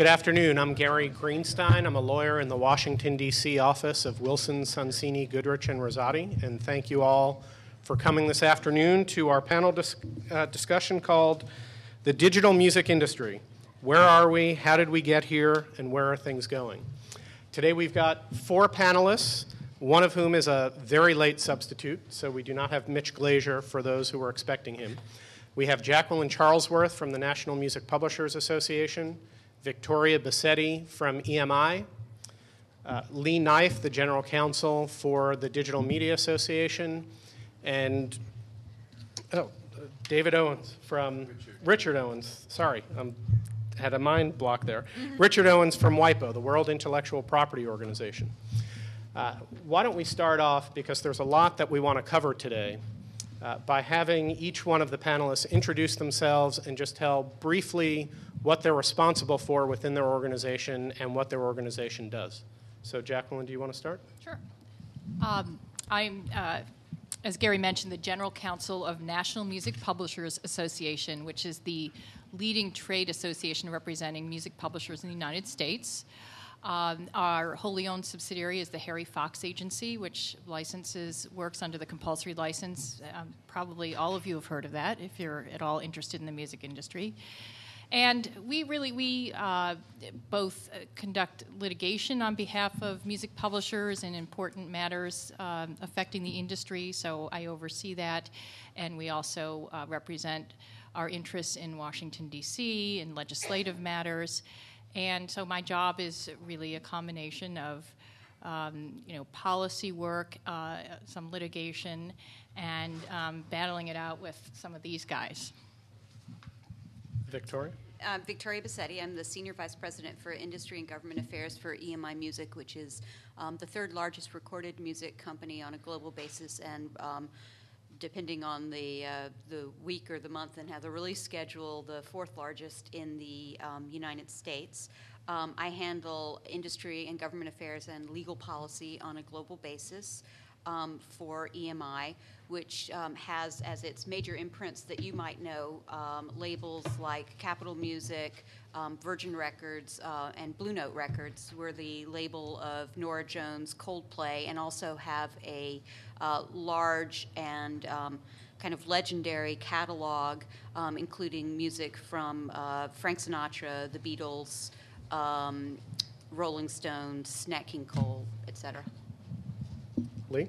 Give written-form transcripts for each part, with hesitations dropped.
Good afternoon. I'm Gary Greenstein. I'm a lawyer in the Washington, D.C. office of Wilson, Sonsini, Goodrich, and Rosati. And thank you all for coming this afternoon to our panel discussion called The Digital Music Industry. Where are we? How did we get here? And where are things going? Today we've got four panelists, one of whom is a very late substitute, so we do not have Mitch Glazier for those who were expecting him. We have Jacqueline Charlesworth from the National Music Publishers Association, Victoria Bassetti from EMI, Lee Knife, the General Counsel for the Digital Media Association, and David Owens from Richard Owens. Sorry, I had a mind block there. Richard Owens from WIPO, the World Intellectual Property Organization. Why don't we start off, because there's a lot that we want to cover today, by having each one of the panelists introduce themselves and just tell briefly what they're responsible for within their organization and what their organization does. So, Jacqueline, do you want to start? Sure. I'm, as Gary mentioned, the General Counsel of National Music Publishers Association, which is the leading trade association representing music publishers in the United States. Our wholly owned subsidiary is the Harry Fox Agency, which works under the compulsory license. Probably all of you have heard of that if you're at all interested in the music industry. And we both conduct litigation on behalf of music publishers in important matters affecting the industry, so I oversee that. And we also represent our interests in Washington, D.C., in legislative matters. And so my job is really a combination of policy work, some litigation, and battling it out with some of these guys. Victoria? Victoria Bassetti. I'm the Senior Vice President for Industry and Government Affairs for EMI Music, which is the third largest recorded music company on a global basis, and depending on the week or the month and how the release schedule, the fourth largest in the United States. I handle industry and government affairs and legal policy on a global basis for EMI, which has as its major imprints that you might know labels like Capitol Music, Virgin Records, and Blue Note Records. We're the label of Norah Jones, Coldplay, and also have a large and kind of legendary catalog, including music from Frank Sinatra, the Beatles, Rolling Stones, Nat King Cole, etc. Lee?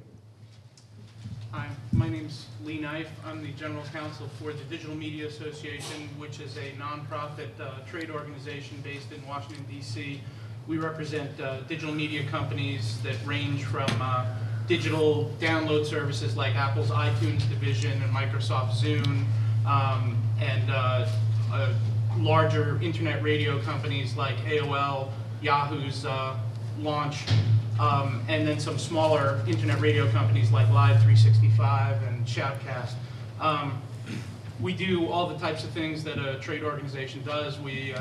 Hi, my name's Lee Knife. I'm the General Counsel for the Digital Media Association, which is a nonprofit trade organization based in Washington, D.C. We represent digital media companies that range from digital download services like Apple's iTunes division and Microsoft Zune, and larger internet radio companies like AOL, Yahoo's Launch, and then some smaller internet radio companies like Live 365 and Shoutcast. We do all the types of things that a trade organization does. We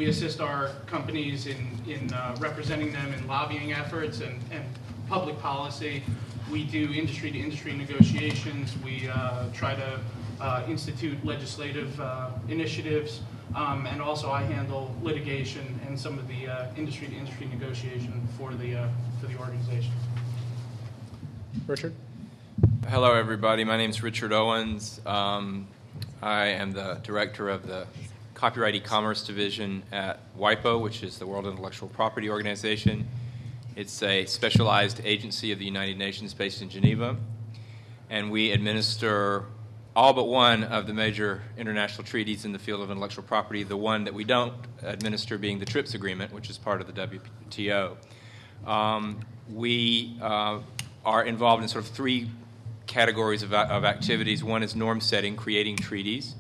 assist our companies in representing them in lobbying efforts and public policy. We do industry-to-industry negotiations. We try to institute legislative initiatives. And also I handle litigation and some of the industry-to-industry negotiation for the organization. Richard? Hello, everybody. My name is Richard Owens. I am the director of the Copyright E-Commerce Division at WIPO, which is the World Intellectual Property Organization. It's a specialized agency of the United Nations based in Geneva, and we administer all but one of the major international treaties in the field of intellectual property, the one that we don't administer being the TRIPS Agreement, which is part of the WTO. We are involved in sort of three categories of activities. One is norm setting, creating treaties,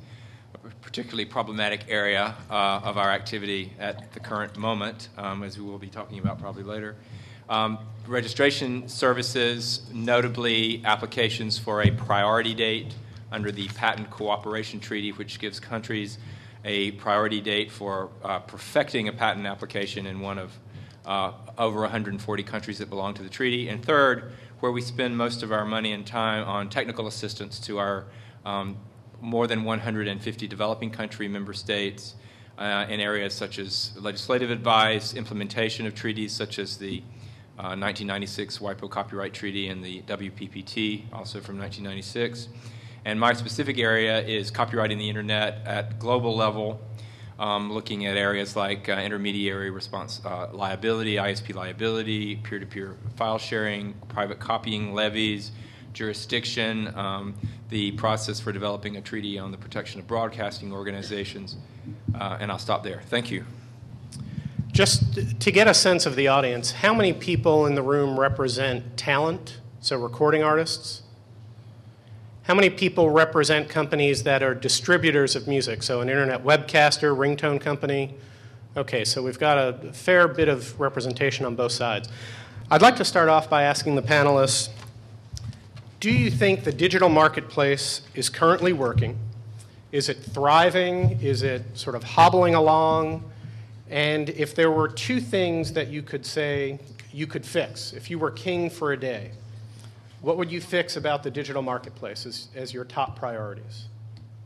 a particularly problematic area of our activity at the current moment, as we will be talking about probably later. Registration services, notably applications for a priority date under the Patent Cooperation Treaty, which gives countries a priority date for perfecting a patent application in one of over 140 countries that belong to the treaty. And third, where we spend most of our money and time on technical assistance to our more than 150 developing country member states in areas such as legislative advice, implementation of treaties such as the 1996 WIPO Copyright Treaty and the WPPT, also from 1996. And my specific area is copyrighting the internet at global level, looking at areas like intermediary response liability, ISP liability, peer-to-peer file sharing, private copying levies, jurisdiction, the process for developing a treaty on the protection of broadcasting organizations, and I'll stop there. Thank you. Just to get a sense of the audience, how many people in the room represent talent, so recording artists? How many people represent companies that are distributors of music, so an internet webcaster, ringtone company? Okay, so we've got a fair bit of representation on both sides. I'd like to start off by asking the panelists, do you think the digital marketplace is currently working? Is it thriving? Is it sort of hobbling along? And if there were two things that you could say you could fix, if you were king for a day, what would you fix about the digital marketplace as your top priorities?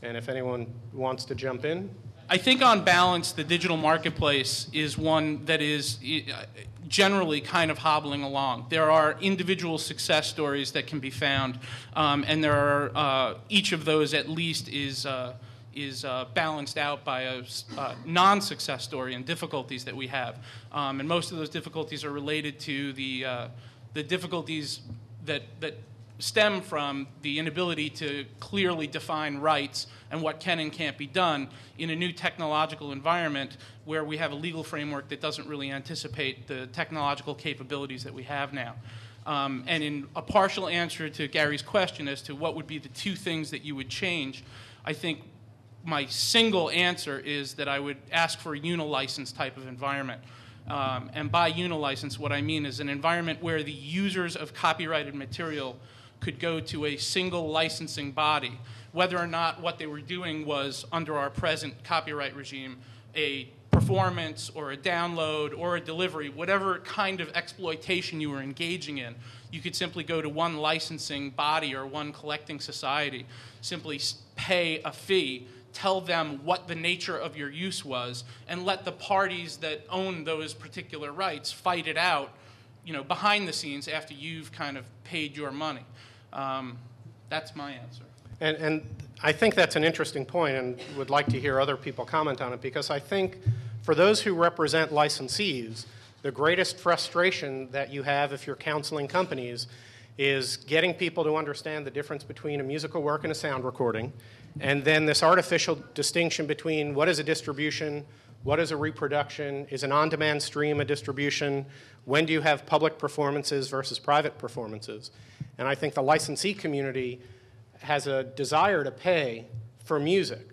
And if anyone wants to jump in. I think on balance, the digital marketplace is one that is generally kind of hobbling along. There are individual success stories that can be found, and there are each of those at least is balanced out by a non-success story and difficulties that we have. And most of those difficulties are related to the difficulties that stem from the inability to clearly define rights and what can and can't be done in a new technological environment where we have a legal framework that doesn't really anticipate the technological capabilities that we have now. And in a partial answer to Gary's question as to what would be the two things that you would change, I think my single answer is that I would ask for a unilicense type of environment. And by unilicense, what I mean is an environment where the users of copyrighted material could go to a single licensing body, whether or not what they were doing was, under our present copyright regime, a performance or a download or a delivery, whatever kind of exploitation you were engaging in, you could simply go to one licensing body or one collecting society, simply pay a fee, tell them what the nature of your use was, and let the parties that own those particular rights fight it out, behind the scenes after you've kind of paid your money. That's my answer. And I think that's an interesting point and would like to hear other people comment on it, because I think for those who represent licensees, the greatest frustration that you have if you're counseling companies is getting people to understand the difference between a musical work and a sound recording, and then this artificial distinction between what is a distribution, what is a reproduction, is an on-demand stream a distribution, when do you have public performances versus private performances. And I think the licensee community has a desire to pay for music,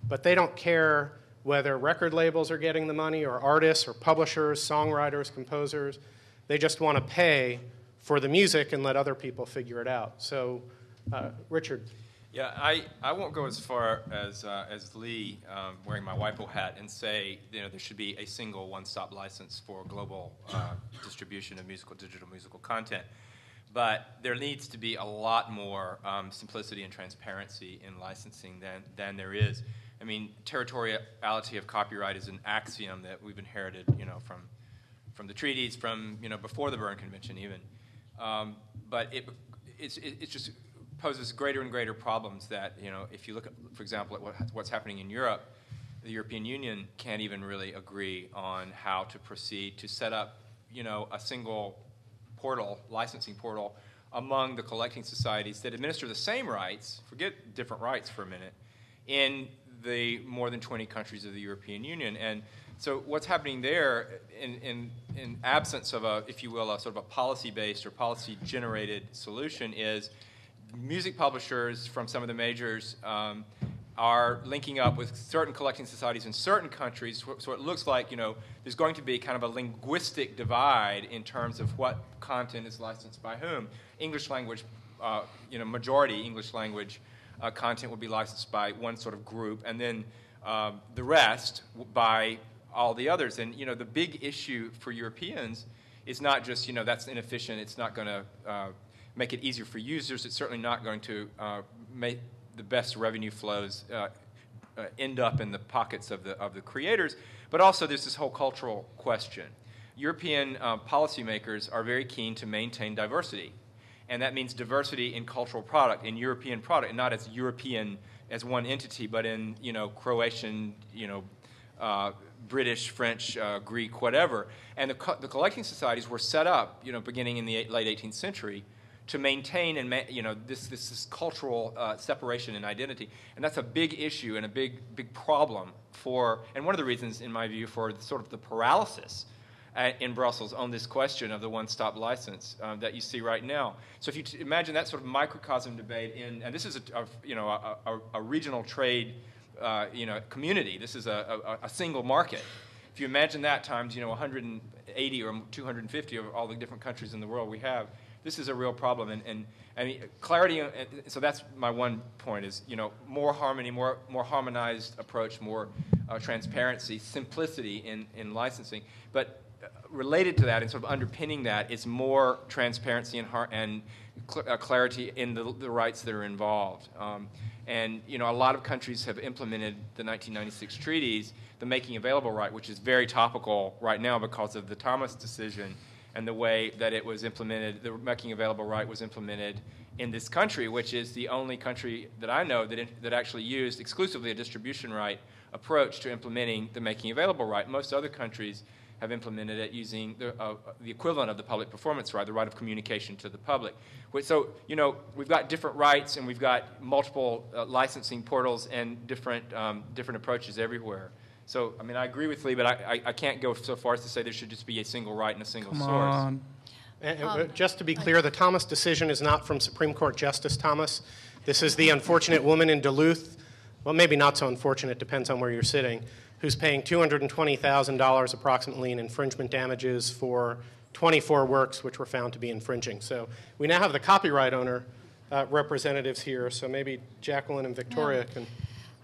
but they don't care whether record labels are getting the money or artists or publishers, songwriters, composers. They just want to pay for the music and let other people figure it out. So, Richard. Yeah, I won't go as far as Lee, wearing my WIPO hat, and say there should be a single one-stop license for global distribution of digital musical content. But there needs to be a lot more simplicity and transparency in licensing than there is. I mean, territoriality of copyright is an axiom that we've inherited, from the treaties, from before the Berne Convention even. But it just poses greater and greater problems that, if you look at, for example, at what's happening in Europe, the European Union can't even really agree on how to proceed to set up, a single portal, licensing portal, among the collecting societies that administer the same rights, forget different rights for a minute, in the more than 20 countries of the European Union. And so what's happening there, in absence of a, if you will, a sort of a policy-based or policy-generated solution, is music publishers from some of the majors are linking up with certain collecting societies in certain countries, so it looks like there's going to be kind of a linguistic divide in terms of what content is licensed by whom. English language, majority English language content will be licensed by one sort of group, and then the rest by all the others. And the big issue for Europeans is not just that's inefficient. It's not going to make it easier for users. It's certainly not going to make the best revenue flows end up in the pockets of the creators. But also there's this whole cultural question. European policymakers are very keen to maintain diversity. And that means diversity in cultural product, in European product, and not as European as one entity, but in, Croatian, British, French, Greek, whatever. And the collecting societies were set up, beginning in the late 18th century, to maintain and this cultural separation and identity. And that's a big issue and a big problem and one of the reasons, in my view, for sort of the paralysis in Brussels on this question of the one-stop license that you see right now. So if you imagine that sort of microcosm debate and this is a regional trade community. This is a single market. If you imagine that times 180 or 250 of all the different countries in the world we have, this is a real problem. And I mean, clarity. So that's my one point: is more harmony, more harmonized approach, more transparency, simplicity in licensing. But related to that and sort of underpinning that is more transparency and clarity in the rights that are involved. And a lot of countries have implemented the 1996 treaties, the making available right, which is very topical right now because of the Thomas decision and the way that it was implemented. The making available right was implemented in this country, which is the only country that I know that actually used exclusively a distribution right approach to implementing the making available right. Most other countries have implemented it using the equivalent of the public performance right, the right of communication to the public. So, we've got different rights and we've got multiple licensing portals and different approaches everywhere. So, I mean, I agree with Lee, but I can't go so far as to say there should just be a single right and a single source. And just to be clear, the Thomas decision is not from Supreme Court Justice Thomas. This is the unfortunate woman in Duluth, well, maybe not so unfortunate, depends on where you're sitting, who's paying $220,000 approximately in infringement damages for 24 works which were found to be infringing. So we now have the copyright owner representatives here, so maybe Jacqueline and Victoria can...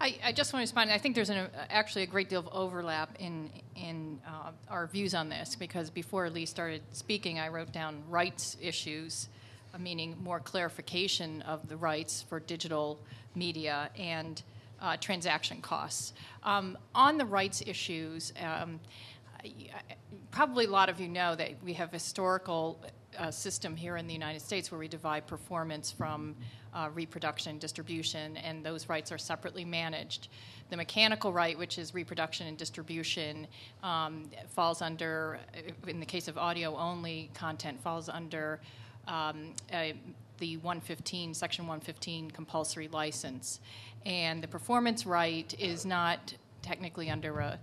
I just want to respond. I think there's actually a great deal of overlap in our views on this, because before Lee started speaking, I wrote down rights issues, meaning more clarification of the rights for digital media and transaction costs. On the rights issues, probably a lot of you know that we have a historical system here in the United States where we divide performance from reproduction and distribution, and those rights are separately managed. The mechanical right, which is reproduction and distribution, falls under, in the case of audio-only content, falls under the 115, Section 115 compulsory license. And the performance right is not technically under a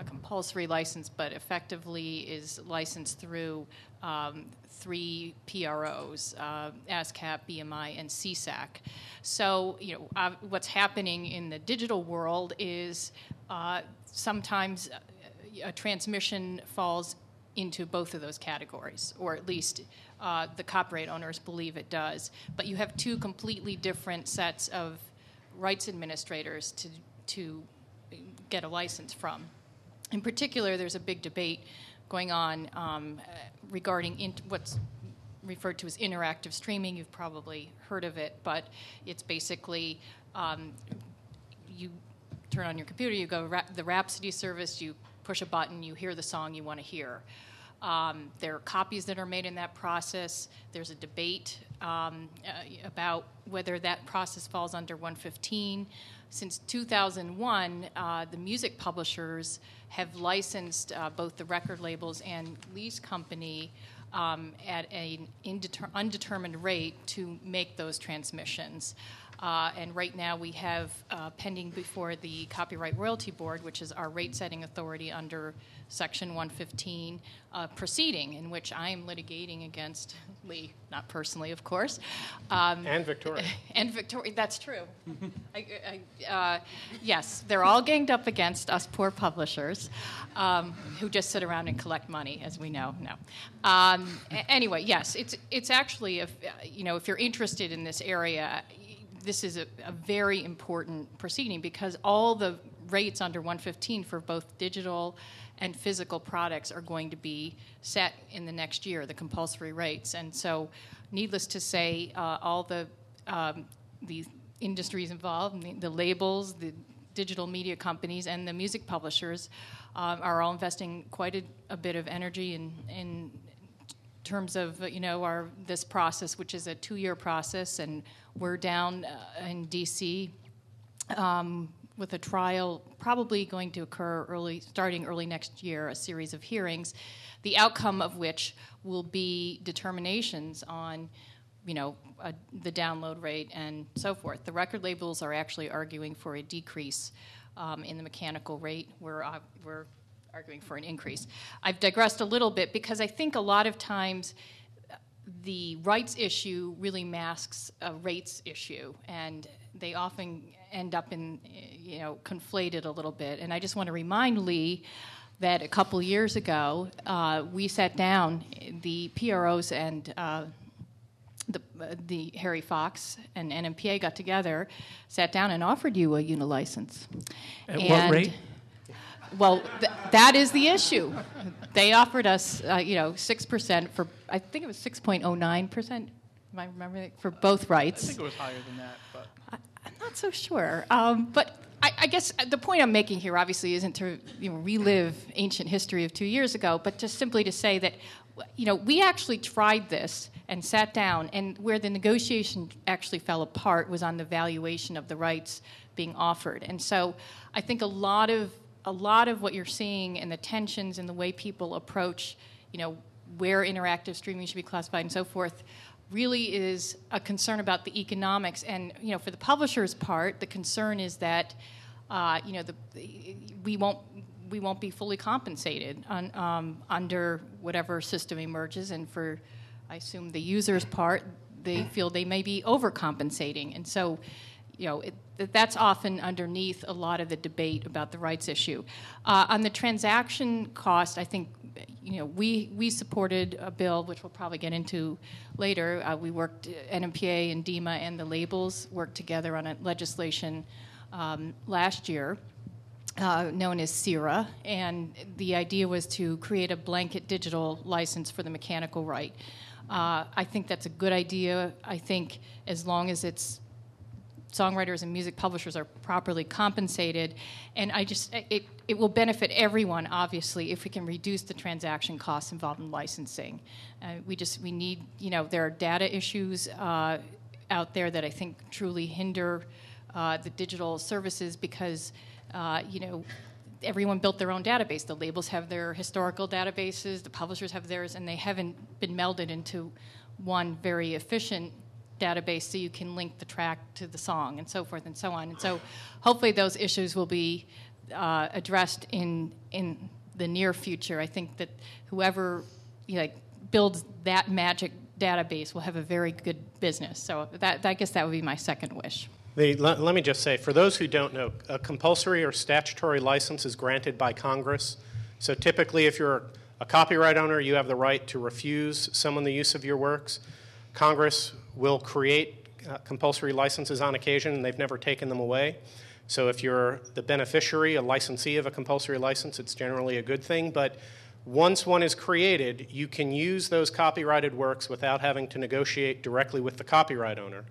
compulsory license, but effectively is licensed through three PROs, ASCAP, BMI, and CSAC. So, what's happening in the digital world is sometimes a transmission falls into both of those categories, or at least the copyright owners believe it does. But you have two completely different sets of rights administrators to get a license from. In particular, there's a big debate going on regarding what's referred to as interactive streaming. You've probably heard of it, but it's basically you turn on your computer, you go the Rhapsody service, you push a button, you hear the song you want to hear. There are copies that are made in that process. There's a debate about whether that process falls under 115. Since 2001, the music publishers have licensed both the record labels and lease company at an undetermined rate to make those transmissions. And right now we have pending before the Copyright Royalty Board, which is our rate-setting authority under Section 115, proceeding in which I am litigating against Lee, not personally, of course. And Victoria. And Victoria, that's true. Yes, they're all ganged up against us poor publishers who just sit around and collect money, as we know. No. Anyway, yes, it's actually, if you're interested in this area, this is a very important proceeding because all the rates under 115 for both digital and physical products are going to be set in the next year, the compulsory rates. And so, needless to say, all the industries involved, the labels, the digital media companies and the music publishers are all investing quite a bit of energy in terms of this process, which is a 2-year process, and we're down in D.C. With a trial probably going to occur starting early next year, a series of hearings, the outcome of which will be determinations on, the download rate and so forth. The record labels are actually arguing for a decrease in the mechanical rate. We're arguing for an increase. I've digressed a little bit because I think a lot of times the rights issue really masks a rates issue, and they often end up in, conflated a little bit. And I just want to remind Lee that a couple years ago, we sat down, the PROs and the Harry Fox and NMPA got together, sat down and offered you a unilicense. At what rate? Well, that is the issue. They offered us, 6% for, I think it was 6.09%, am I remembering, for both rights. I think it was higher than that, but I'm not so sure. But I guess the point I'm making here, obviously, isn't to relive ancient history of 2 years ago, but just simply to say that, we actually tried this and sat down, and where the negotiation actually fell apart was on the valuation of the rights being offered. And so I think a lot of what you're seeing and the tensions and the way people approach, where interactive streaming should be classified and so forth, really is a concern about the economics. And for the publisher's part, the concern is that we won't be fully compensated under whatever system emerges. And for, I assume, the user's part, they feel they may be overcompensating. And so, that's often underneath a lot of the debate about the rights issue. On the transaction cost, I think, we supported a bill, which we'll probably get into later. We worked, NMPA and DEMA and the labels worked together on a legislation last year known as CIRA, and the idea was to create a blanket digital license for the mechanical right. I think that's a good idea. I think as long as songwriters and music publishers are properly compensated, and it will benefit everyone, obviously, if we can reduce the transaction costs involved in licensing. We need, there are data issues out there that I think truly hinder the digital services because, everyone built their own database. The labels have their historical databases, the publishers have theirs, and they haven't been melded into one very efficient database so you can link the track to the song and so forth and so on. And so hopefully those issues will be addressed in the near future. I think that whoever builds that magic database will have a very good business. So I guess that would be my second wish. Let me just say, for those who don't know, a compulsory or statutory license is granted by Congress. So typically, if you're a copyright owner, you have the right to refuse someone the use of your works. Congress will create compulsory licenses on occasion, and they've never taken them away. So if you're the beneficiary, a licensee of a compulsory license, it's generally a good thing. But once one is created, you can use those copyrighted works without having to negotiate directly with the copyright owner.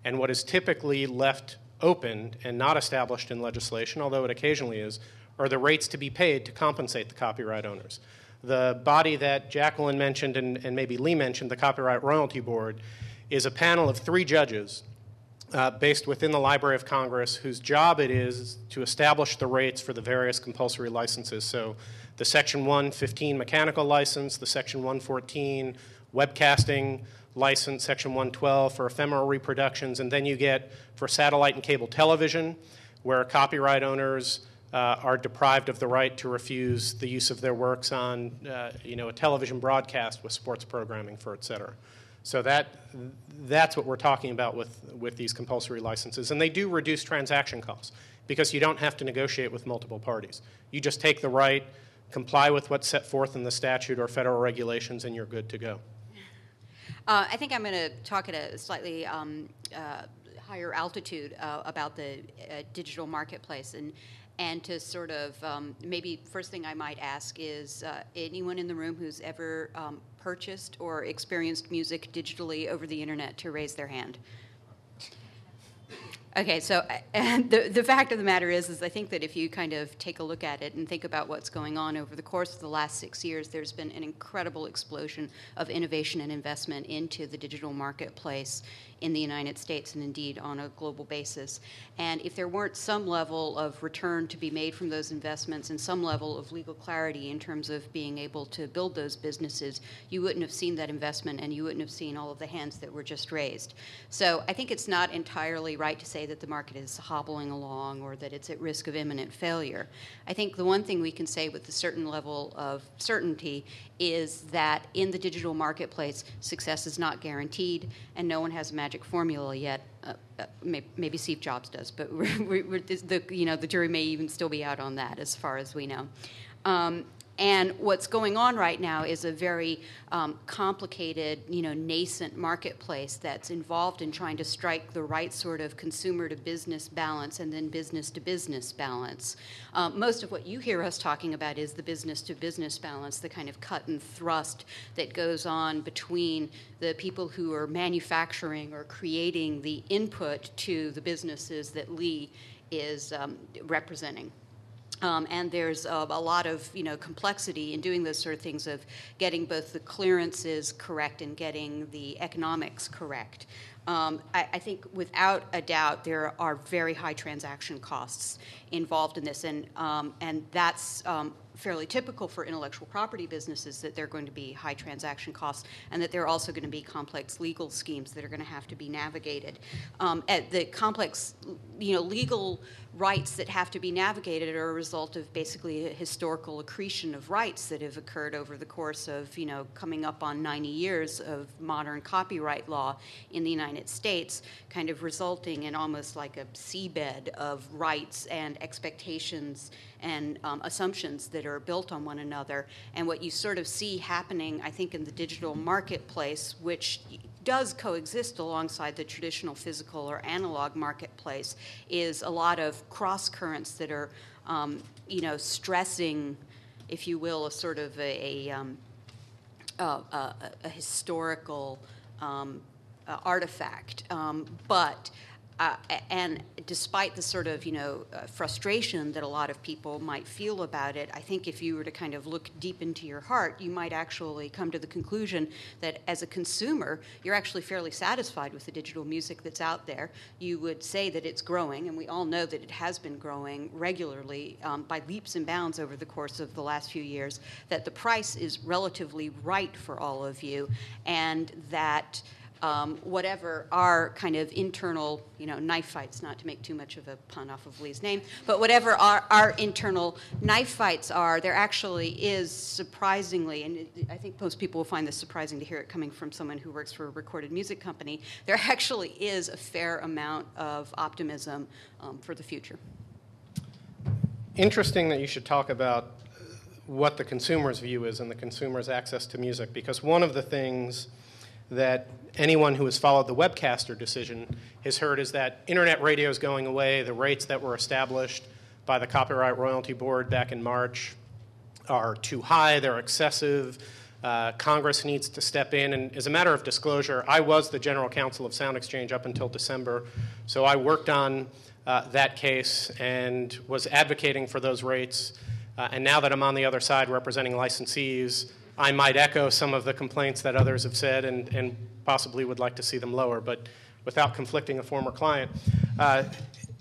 And what is typically left open and not established in legislation, although it occasionally is, are the rates to be paid to compensate the copyright owners. The body that Jacqueline mentioned and maybe Lee mentioned, the Copyright Royalty Board, is a panel of 3 judges based within the Library of Congress whose job it is to establish the rates for the various compulsory licenses. So the Section 115 mechanical license, the Section 114 webcasting license, Section 112 for ephemeral reproductions, and then you get for satellite and cable television, where copyright owners are deprived of the right to refuse the use of their works on a television broadcast with sports programming, et cetera. So that's what we're talking about with these compulsory licenses. And they do reduce transaction costs because you don't have to negotiate with multiple parties. You just take the right, comply with what's set forth in the statute or federal regulations, and you're good to go. I think I'm going to talk at a slightly higher altitude about the digital marketplace. And to sort of, maybe first thing I might ask is anyone in the room who's ever purchased or experienced music digitally over the internet to raise their hand. Okay, so and the fact of the matter is I think that if you kind of take a look at it and think about what's going on over the course of the last 6 years, there's been an incredible explosion of innovation and investment into the digital marketplace in the United States and indeed on a global basis. And if there weren't some level of return to be made from those investments and some level of legal clarity in terms of being able to build those businesses, you wouldn't have seen that investment and you wouldn't have seen all of the hands that were just raised. So I think it's not entirely right to say that the market is hobbling along or that it's at risk of imminent failure. I think the one thing we can say with a certain level of certainty is that in the digital marketplace, success is not guaranteed, and no one has a magic formula yet. Maybe Steve Jobs does, but the jury may even still be out on that, as far as we know. And what's going on right now is a very complicated, nascent marketplace that's involved in trying to strike the right sort of consumer-to-business balance and then business-to-business balance. Most of what you hear us talking about is the business-to-business balance, the kind of cut and thrust that goes on between the people who are manufacturing or creating the input to the businesses that Lee is representing. And there's a lot of complexity in doing those sort of things of getting both the clearances correct and getting the economics correct. I think without a doubt there are very high transaction costs involved in this, and that's fairly typical for intellectual property businesses, that they're going to be high transaction costs and that there are also going to be complex legal schemes that are going to have to be navigated. The complex legal rights that have to be navigated are a result of basically a historical accretion of rights that have occurred over the course of coming up on 90 years of modern copyright law in the United States, kind of resulting in almost like a seabed of rights and expectations and assumptions that are built on one another. And what you sort of see happening, I think, in the digital marketplace, which does coexist alongside the traditional physical or analog marketplace, is a lot of cross currents that are, stressing, if you will, a sort of a historical artifact, and despite the sort of frustration that a lot of people might feel about it, I think if you were to kind of look deep into your heart, you might actually come to the conclusion that as a consumer, you're actually fairly satisfied with the digital music that's out there. You would say that it's growing, and we all know that it has been growing regularly by leaps and bounds over the course of the last few years, that the price is relatively right for all of you, and that whatever our kind of internal, knife fights, not to make too much of a pun off of Lee's name, but whatever our internal knife fights are, there actually is surprisingly, and I think most people will find this surprising to hear it coming from someone who works for a recorded music company, there actually is a fair amount of optimism for the future. Interesting that you should talk about what the consumer's view is and the consumer's access to music, because one of the things that anyone who has followed the Webcaster decision has heard is that internet radio is going away. The rates that were established by the Copyright Royalty Board back in March are too high, they're excessive. Congress needs to step in. And as a matter of disclosure, I was the general counsel of Sound Exchange up until December, so I worked on that case and was advocating for those rates. And now that I'm on the other side representing licensees, I might echo some of the complaints that others have said and possibly would like to see them lower, but without conflicting a former client.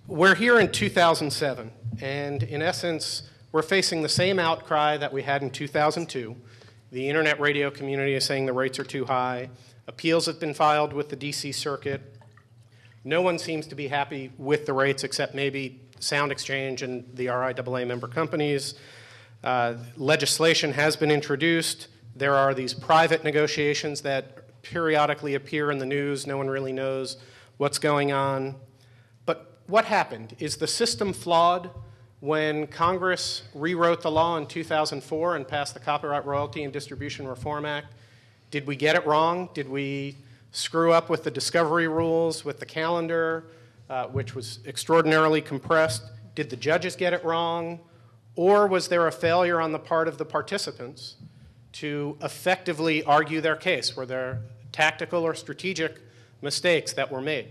We're here in 2007, and in essence, we're facing the same outcry that we had in 2002. The internet radio community is saying the rates are too high. Appeals have been filed with the D.C. Circuit. No one seems to be happy with the rates except maybe Sound Exchange and the RIAA member companies. Legislation has been introduced. There are these private negotiations that periodically appear in the news. No one really knows what's going on. But what happened? Is the system flawed? When Congress rewrote the law in 2004 and passed the Copyright Royalty and Distribution Reform Act, did we get it wrong? Did we screw up with the discovery rules, with the calendar, which was extraordinarily compressed? Did the judges get it wrong? Or was there a failure on the part of the participants to effectively argue their case? Were there tactical or strategic mistakes that were made?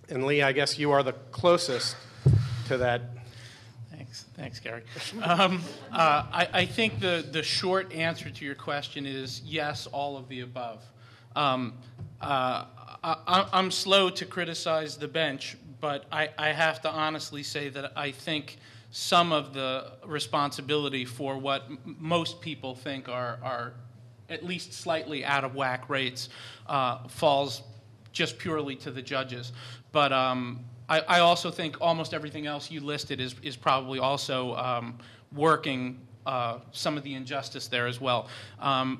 And Lee, I guess you are the closest to that. Thanks, Gary. I think the short answer to your question is yes, all of the above. I'm slow to criticize the bench, but I have to honestly say that I think some of the responsibility for what most people think are at least slightly out of whack rates falls just purely to the judges. But I also think almost everything else you listed is probably also working some of the injustice there as well.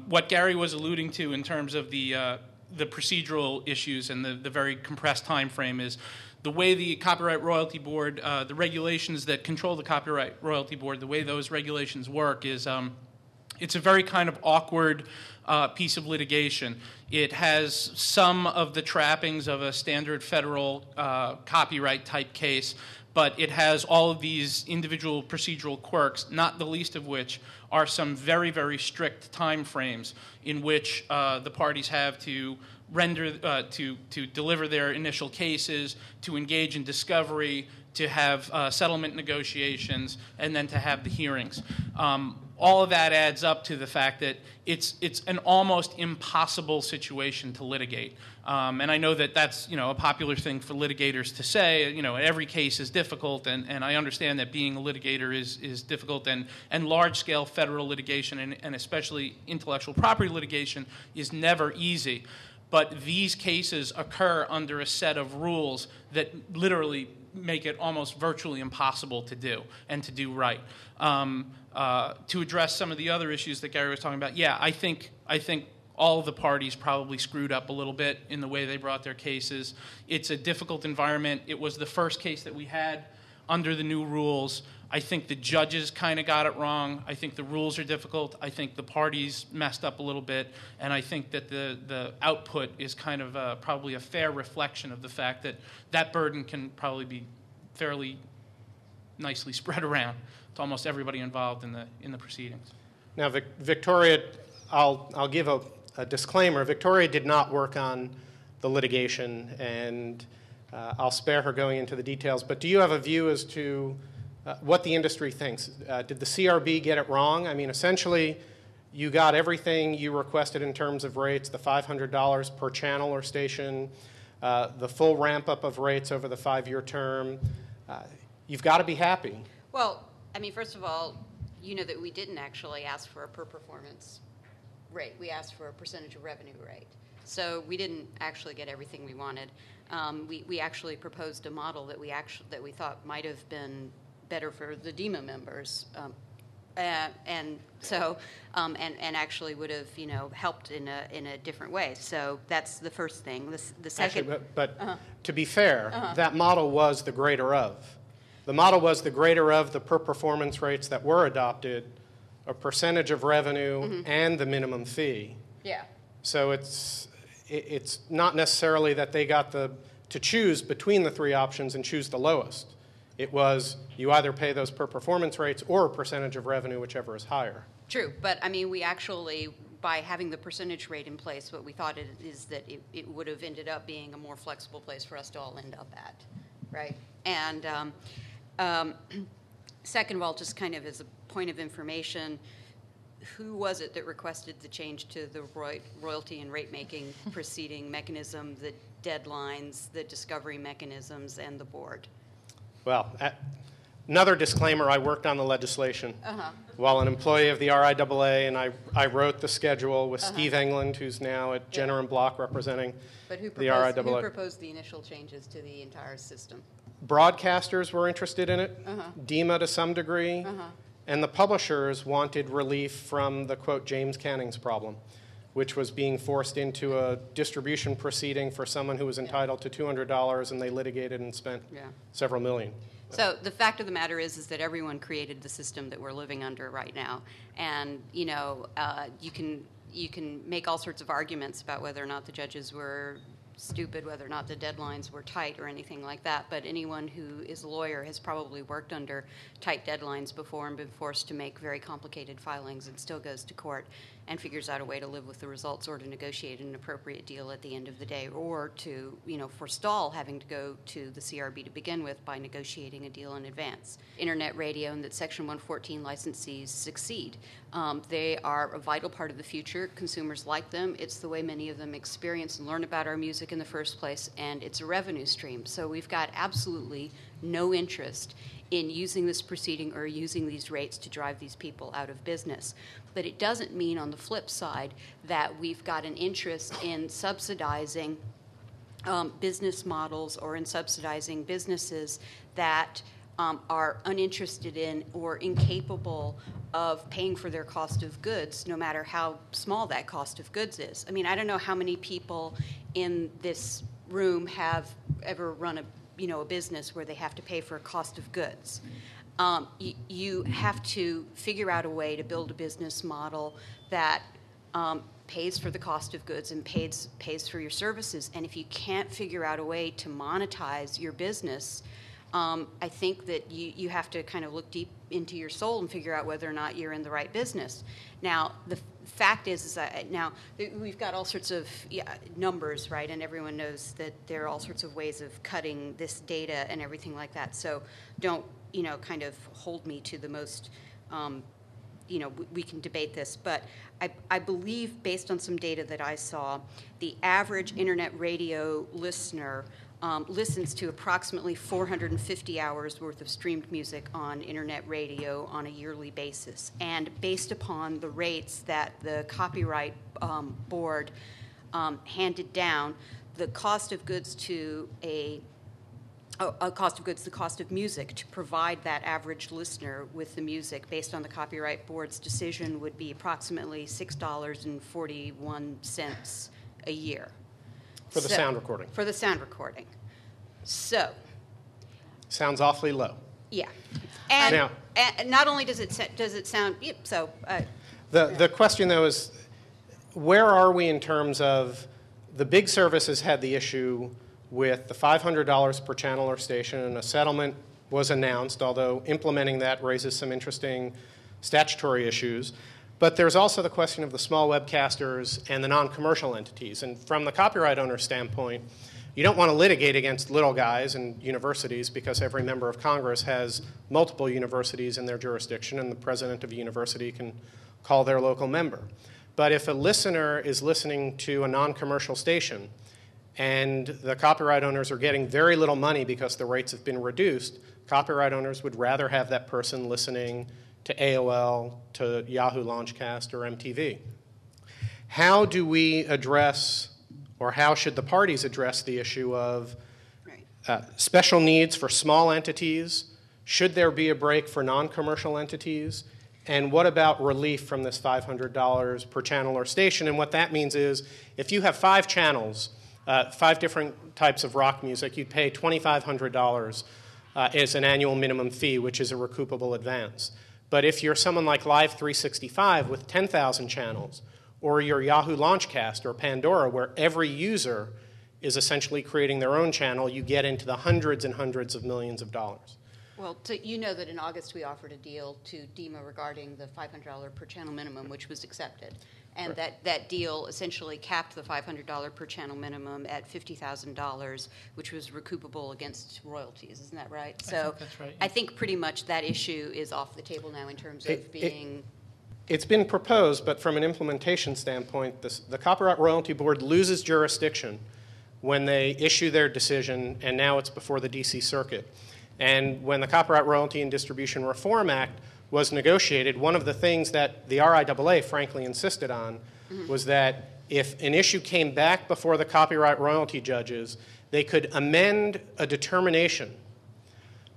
What Gary was alluding to in terms of the procedural issues and the very compressed time frame is the way the Copyright Royalty Board, the regulations that control the Copyright Royalty Board, the way those regulations work is it's a very kind of awkward piece of litigation. It has some of the trappings of a standard federal copyright type case, but it has all of these individual procedural quirks, not the least of which are some very, very strict time frames in which the parties have to render, to deliver their initial cases, to engage in discovery, to have settlement negotiations, and then to have the hearings. All of that adds up to the fact that it's an almost impossible situation to litigate. And I know that that's a popular thing for litigators to say. Every case is difficult, and I understand that being a litigator is difficult, and large-scale federal litigation, and especially intellectual property litigation, is never easy. But these cases occur under a set of rules that literally make it almost virtually impossible to do and to do right. To address some of the other issues that Gary was talking about, yeah, I think all of the parties probably screwed up a little bit in the way they brought their cases. It's a difficult environment. It was the first case that we had under the new rules. I think the judges kind of got it wrong. I think the rules are difficult. I think the parties messed up a little bit. And I think that the output is kind of probably a fair reflection of the fact that that burden can probably be fairly nicely spread around to almost everybody involved in the proceedings. Now, Victoria, I'll give a disclaimer. Victoria did not work on the litigation, and I'll spare her going into the details. But do you have a view as to what the industry thinks? Did the CRB get it wrong? I mean, essentially, you got everything you requested in terms of rates, the $500 per channel or station, the full ramp-up of rates over the 5-year term. You've got to be happy. Well, I mean, first of all, you know that we didn't actually ask for a per-performance rate. We asked for a percentage of revenue rate. So we didn't actually get everything we wanted. We actually proposed a model that we thought might have been better for the DEMA members, and actually would have helped in a different way. So that's the first thing. The second, actually, but to be fair, that model was the greater of. The model was the greater of the per performance rates that were adopted, a percentage of revenue, and the minimum fee. Yeah. So it's not necessarily that they got to choose between the three options and choose the lowest. It was you either pay those per performance rates or a percentage of revenue, whichever is higher. True, but I mean, we actually, by having the percentage rate in place, what we thought is that it would have ended up being a more flexible place for us to all end up at, right? And second of all, just kind of as a point of information, who was it that requested the change to the royalty and rate-making proceeding mechanism, the deadlines, the discovery mechanisms, and the board? Well, another disclaimer, I worked on the legislation while an employee of the RIAA, and I wrote the schedule with Steve England, who's now at Jenner and Block representing the RIAA. Who proposed the initial changes to the entire system? Broadcasters were interested in it, DEMA to some degree, and the publishers wanted relief from the, quote, James Canning's problem, which was being forced into a distribution proceeding for someone who was entitled to $200, and they litigated and spent several million. So the fact of the matter is that everyone created the system that we're living under right now, and you can make all sorts of arguments about whether or not the judges were stupid whether or not the deadlines were tight or anything like that, but anyone who is a lawyer has probably worked under tight deadlines before and been forced to make very complicated filings and still goes to court and figures out a way to live with the results or to negotiate an appropriate deal at the end of the day, or to, forestall having to go to the CRB to begin with by negotiating a deal in advance. Internet radio and that Section 114 licensees succeed. They are a vital part of the future. Consumers like them. It's the way many of them experience and learn about our music in the first place, and it's a revenue stream. So we've got absolutely no interest in using this proceeding or using these rates to drive these people out of business. But it doesn't mean, on the flip side, that we've got an interest in subsidizing business models or in subsidizing businesses that are uninterested in or incapable of paying for their cost of goods, no matter how small that cost of goods is. I mean, I don't know how many people in this room have ever run a business where they have to pay for a cost of goods. You have to figure out a way to build a business model that pays for the cost of goods and pays for your services. And if you can't figure out a way to monetize your business, I think that you have to kind of look deep into your soul and figure out whether or not you're in the right business. Now, the fact is that now we've got all sorts of numbers, right? And everyone knows that there are all sorts of ways of cutting this data and everything like that. So don't, kind of hold me to the most, we can debate this. But I believe, based on some data that I saw, the average internet radio listener listens to approximately 450 hours worth of streamed music on internet radio on a yearly basis. And based upon the rates that the Copyright Board handed down, the cost of goods to the cost of music to provide that average listener with the music based on the Copyright Board's decision would be approximately $6.41 a year. For the sound recording. For the sound recording. So. Sounds awfully low. Yeah. And, now, and not only does it sound, so. The question, though, is where are we in terms of the big services had the issue with the $500 per channel or station, and a settlement was announced, although implementing that raises some interesting statutory issues. But there's also the question of the small webcasters and the non-commercial entities. And from the copyright owner standpoint, you don't want to litigate against little guys and universities because every member of Congress has multiple universities in their jurisdiction, and the president of a university can call their local member. But if a listener is listening to a non-commercial station and the copyright owners are getting very little money because the rates have been reduced, copyright owners would rather have that person listening to AOL, to Yahoo Launchcast, or MTV. How do we address, or how should the parties address the issue of special needs for small entities? Should there be a break for non-commercial entities? And what about relief from this $500 per channel or station? And what that means is if you have 5 channels, 5 different types of rock music, you'd pay $2,500 as an annual minimum fee, which is a recoupable advance. But if you're someone like Live 365 with 10,000 channels, or your Yahoo Launchcast or Pandora, where every user is essentially creating their own channel, you get into the hundreds and hundreds of millions of dollars. Well, you know that in August we offered a deal to DEMA regarding the $500 per channel minimum, which was accepted. And that deal essentially capped the $500 per channel minimum at $50,000, which was recoupable against royalties. Isn't that right? So I think that's right. I think pretty much that issue is off the table now in terms of being... It's been proposed, but from an implementation standpoint, the Copyright Royalty Board loses jurisdiction when they issue their decision, and now it's before the D.C. Circuit. And when the Copyright Royalty and Distribution Reform Act was negotiated, one of the things that the RIAA frankly insisted on was that if an issue came back before the copyright royalty judges, they could amend a determination,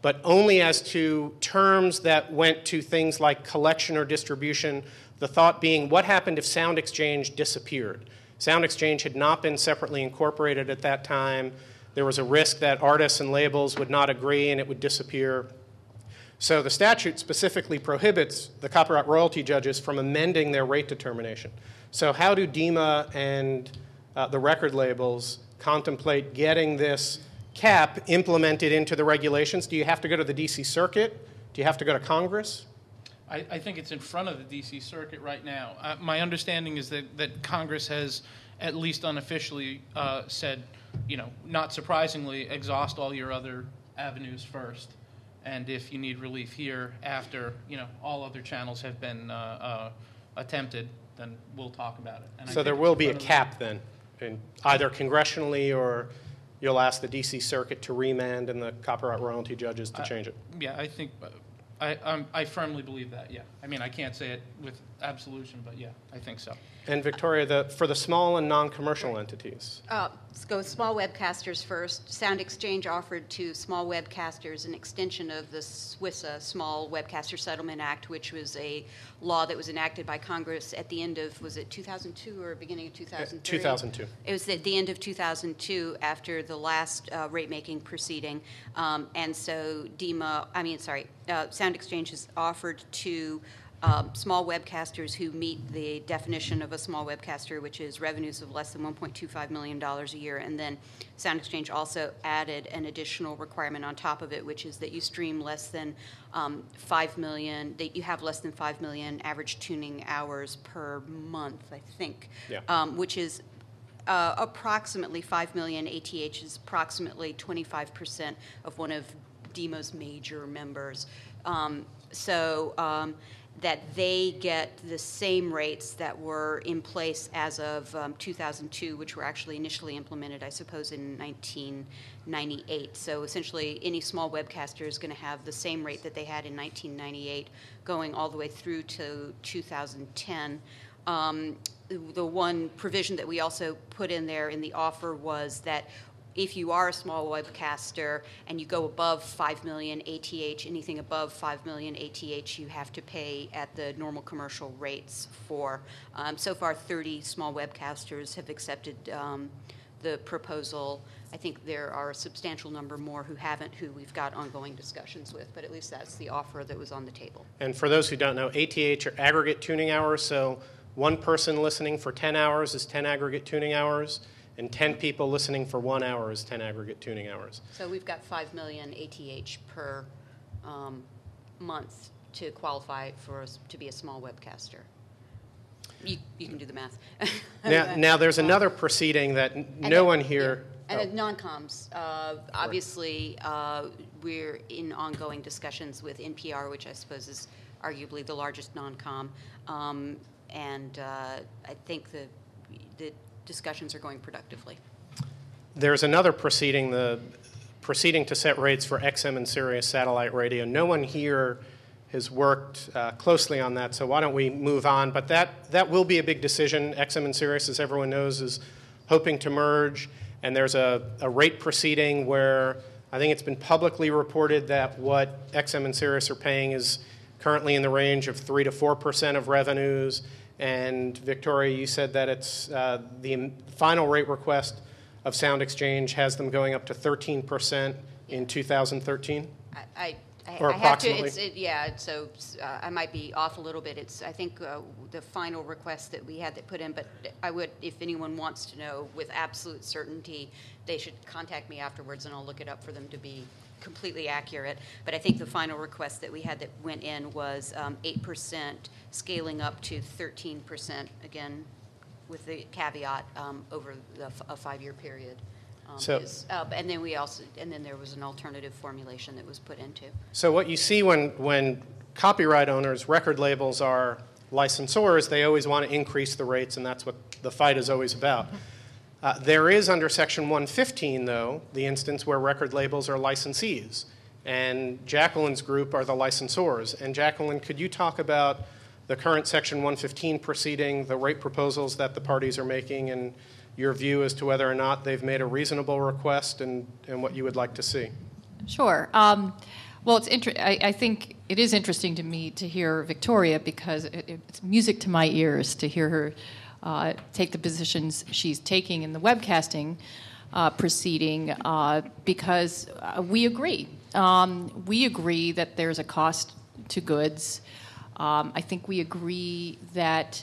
but only as to terms that went to things like collection or distribution, the thought being what happened if Sound Exchange disappeared. Sound Exchange had not been separately incorporated at that time. There was a risk that artists and labels would not agree and it would disappear. So the statute specifically prohibits the copyright royalty judges from amending their rate determination. So how do DEMA and the record labels contemplate getting this cap implemented into the regulations? Do you have to go to the D.C. Circuit? Do you have to go to Congress? I think it's in front of the D.C. Circuit right now. My understanding is that Congress has, at least unofficially, said, not surprisingly, exhaust all your other avenues first. And if you need relief here after, all other channels have been attempted, then we'll talk about it. And So there will be a cap then, either congressionally or you'll ask the D.C. Circuit to remand and the copyright royalty judges to change it. Yeah, I think I firmly believe that. Yeah, I mean I can't say it with absolution, but yeah, I think so. And Victoria, for the small and non-commercial entities. Let's go with small webcasters first. Sound Exchange offered to small webcasters an extension of the SWISA, Small Webcaster Settlement Act, which was a law that was enacted by Congress at the end of, was it 2002 or beginning of 2003? 2002. It was at the end of 2002 after the last rate-making proceeding. And so Sound Exchange has offered to small webcasters who meet the definition of a small webcaster, which is revenues of less than $1.25 million a year. And then Sound Exchange also added an additional requirement on top of it, which is that you stream less than 5 million, that you have less than 5 million average tuning hours per month, I think, which is approximately 5 million ATH is approximately 25% of one of DEMA's major members. That they get the same rates that were in place as of 2002, which were actually initially implemented, I suppose, in 1998. So essentially, any small webcaster is going to have the same rate that they had in 1998 going all the way through to 2010. The one provision that we also put in there in the offer was that if you are a small webcaster and you go above 5 million ATH, anything above 5 million ATH, you have to pay at the normal commercial rates for. So far, 30 small webcasters have accepted the proposal. I think there are a substantial number more who haven't, who we've got ongoing discussions with, but at least that's the offer that was on the table. And for those who don't know, ATH are aggregate tuning hours, so one person listening for 10 hours is 10 aggregate tuning hours, and 10 people listening for 1 hour is 10 aggregate tuning hours. So we've got 5 million ATH per month to qualify for us to be a small webcaster. You can do the math. Now there's another proceeding that no one here... Yeah. And non-coms. Obviously, we're in ongoing discussions with NPR, which I suppose is arguably the largest non-com. And I think the discussions are going productively. There's another proceeding, the proceeding to set rates for XM and Sirius satellite radio. No one here has worked closely on that, so why don't we move on? But that will be a big decision. XM and Sirius, as everyone knows, is hoping to merge, and there's a rate proceeding where I think it's been publicly reported that what XM and Sirius are paying is currently in the range of 3 to 4% of revenues. And Victoria, you said that it's the final rate request of Sound Exchange has them going up to 13% in 2013? Or approximately? So I might be off a little bit. It's, I think, the final request that we had that put in, but I would, if anyone wants to know with absolute certainty, they should contact me afterwards and I'll look it up for them to be completely accurate. But I think the final request that we had that went in was 8%, scaling up to 13%, again, with the caveat over a 5-year period. And then there was an alternative formulation that was put into. So what you see when copyright owners, record labels are licensors, they always want to increase the rates, and that's what the fight is always about. There is under Section 115, though, the instance where record labels are licensees, and Jacqueline's group are the licensors. And Jacqueline, could you talk about the current Section 115 proceeding, the rate proposals that the parties are making, and your view as to whether or not they've made a reasonable request and what you would like to see? Sure. Well, I think it is interesting to me to hear Victoria because it's music to my ears to hear her take the positions she's taking in the webcasting proceeding because we agree. We agree that there's a cost to goods. I think we agree that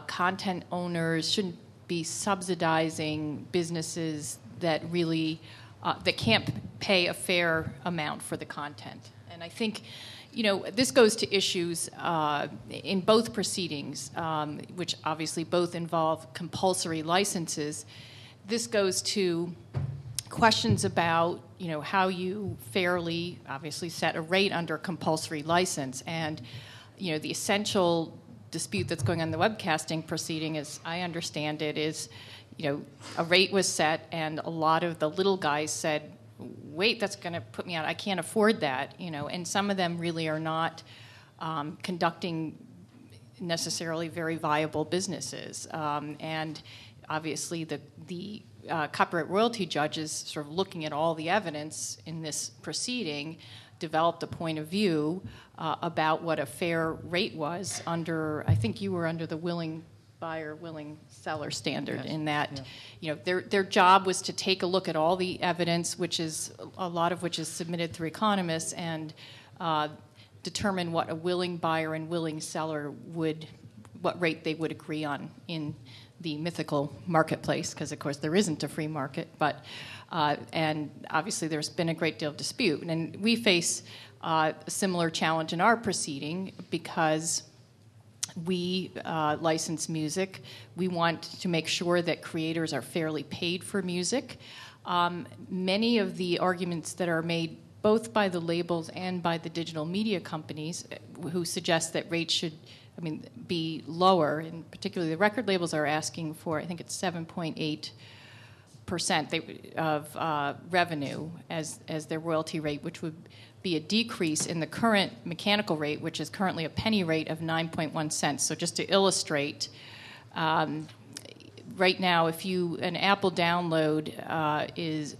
content owners shouldn't be subsidizing businesses that really that can't pay a fair amount for the content. And I think, this goes to issues in both proceedings, which obviously both involve compulsory licenses. This goes to questions about, how you fairly, obviously, set a rate under a compulsory license. And, the essential dispute that's going on in the webcasting proceeding, as I understand it, is, a rate was set, and a lot of the little guys said, wait, that's going to put me out. I can't afford that, and some of them really are not conducting necessarily very viable businesses. And obviously the copyright royalty judges, sort of looking at all the evidence in this proceeding, developed a point of view about what a fair rate was under, I think you were under the willing buyer, willing seller standard. Yes. In that, their job was to take a look at all the evidence, which is a lot of which is submitted through economists, and determine what a willing buyer and willing seller what rate they would agree on in the mythical marketplace, because of course there isn't a free market, but and obviously there's been a great deal of dispute, and we face a similar challenge in our proceeding because we license music. We want to make sure that creators are fairly paid for music. Many of the arguments that are made both by the labels and by the digital media companies who suggest that rates should be lower, and particularly the record labels are asking for, I think it's 7.8% of revenue as their royalty rate, which would be a decrease in the current mechanical rate, which is currently a penny rate of 9.1 cents. So just to illustrate, right now, if an Apple download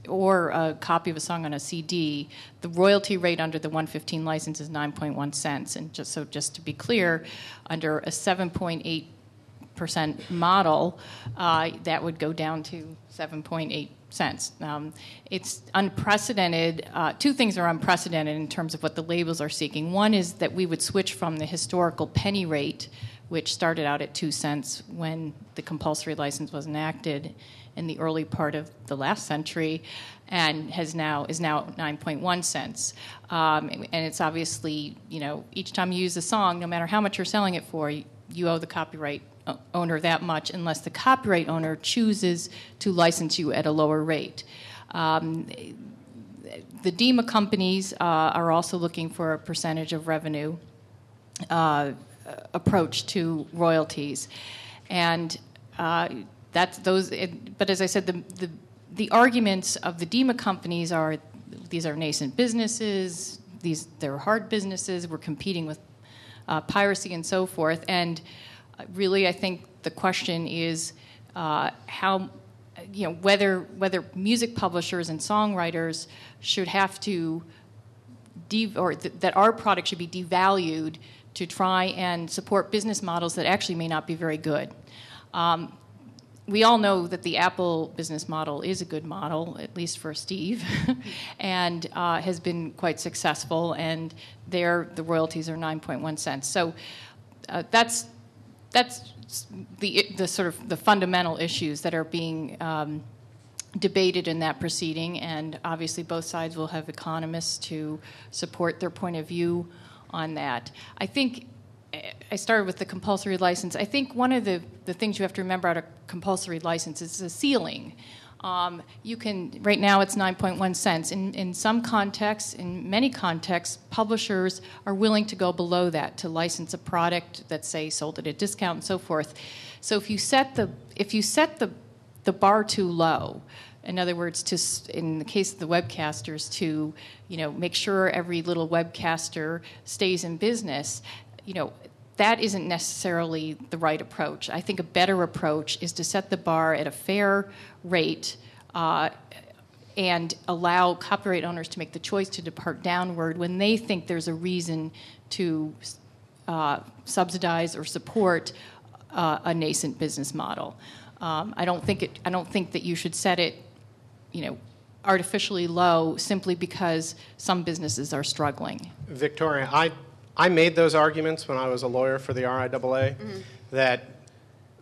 or a copy of a song on a CD, the royalty rate under the 115 license is 9.1 cents. And just to be clear, under a 7.8% model, that would go down to 7.8 cents. It's unprecedented. Two things are unprecedented in terms of what the labels are seeking. One is that we would switch from the historical penny rate, which started out at 2 cents when the compulsory license was enacted in the early part of the last century, and is now 9.1 cents. And it's obviously, each time you use a song, no matter how much you're selling it for, you owe the copyright owner that much, unless the copyright owner chooses to license you at a lower rate. The DEMA companies are also looking for a percentage of revenue approach to royalties, and that's those. But as I said, the arguments of the DEMA companies are these are nascent businesses. They're hard businesses. We're competing with piracy and so forth. And really, I think the question is how, whether music publishers and songwriters should have to that our product should be devalued to try and support business models that actually may not be very good. We all know that the Apple business model is a good model, at least for Steve, and has been quite successful, and the royalties are 9.1 cents. So that's the sort of the fundamental issues that are being debated in that proceeding, and obviously both sides will have economists to support their point of view on that. I think I started with the compulsory license. I think one of the things you have to remember about a compulsory license is a ceiling. You can, right now it's 9.1 cents. In some contexts, in many contexts, publishers are willing to go below that to license a product that's, say, sold at a discount and so forth. So if you set the bar too low, in other words, in the case of the webcasters, to make sure every little webcaster stays in business, that isn't necessarily the right approach. I think a better approach is to set the bar at a fair rate and allow copyright owners to make the choice to depart downward when they think there's a reason to subsidize or support a nascent business model. I don't think that you should set it, artificially low simply because some businesses are struggling. Victoria, I made those arguments when I was a lawyer for the RIAA, that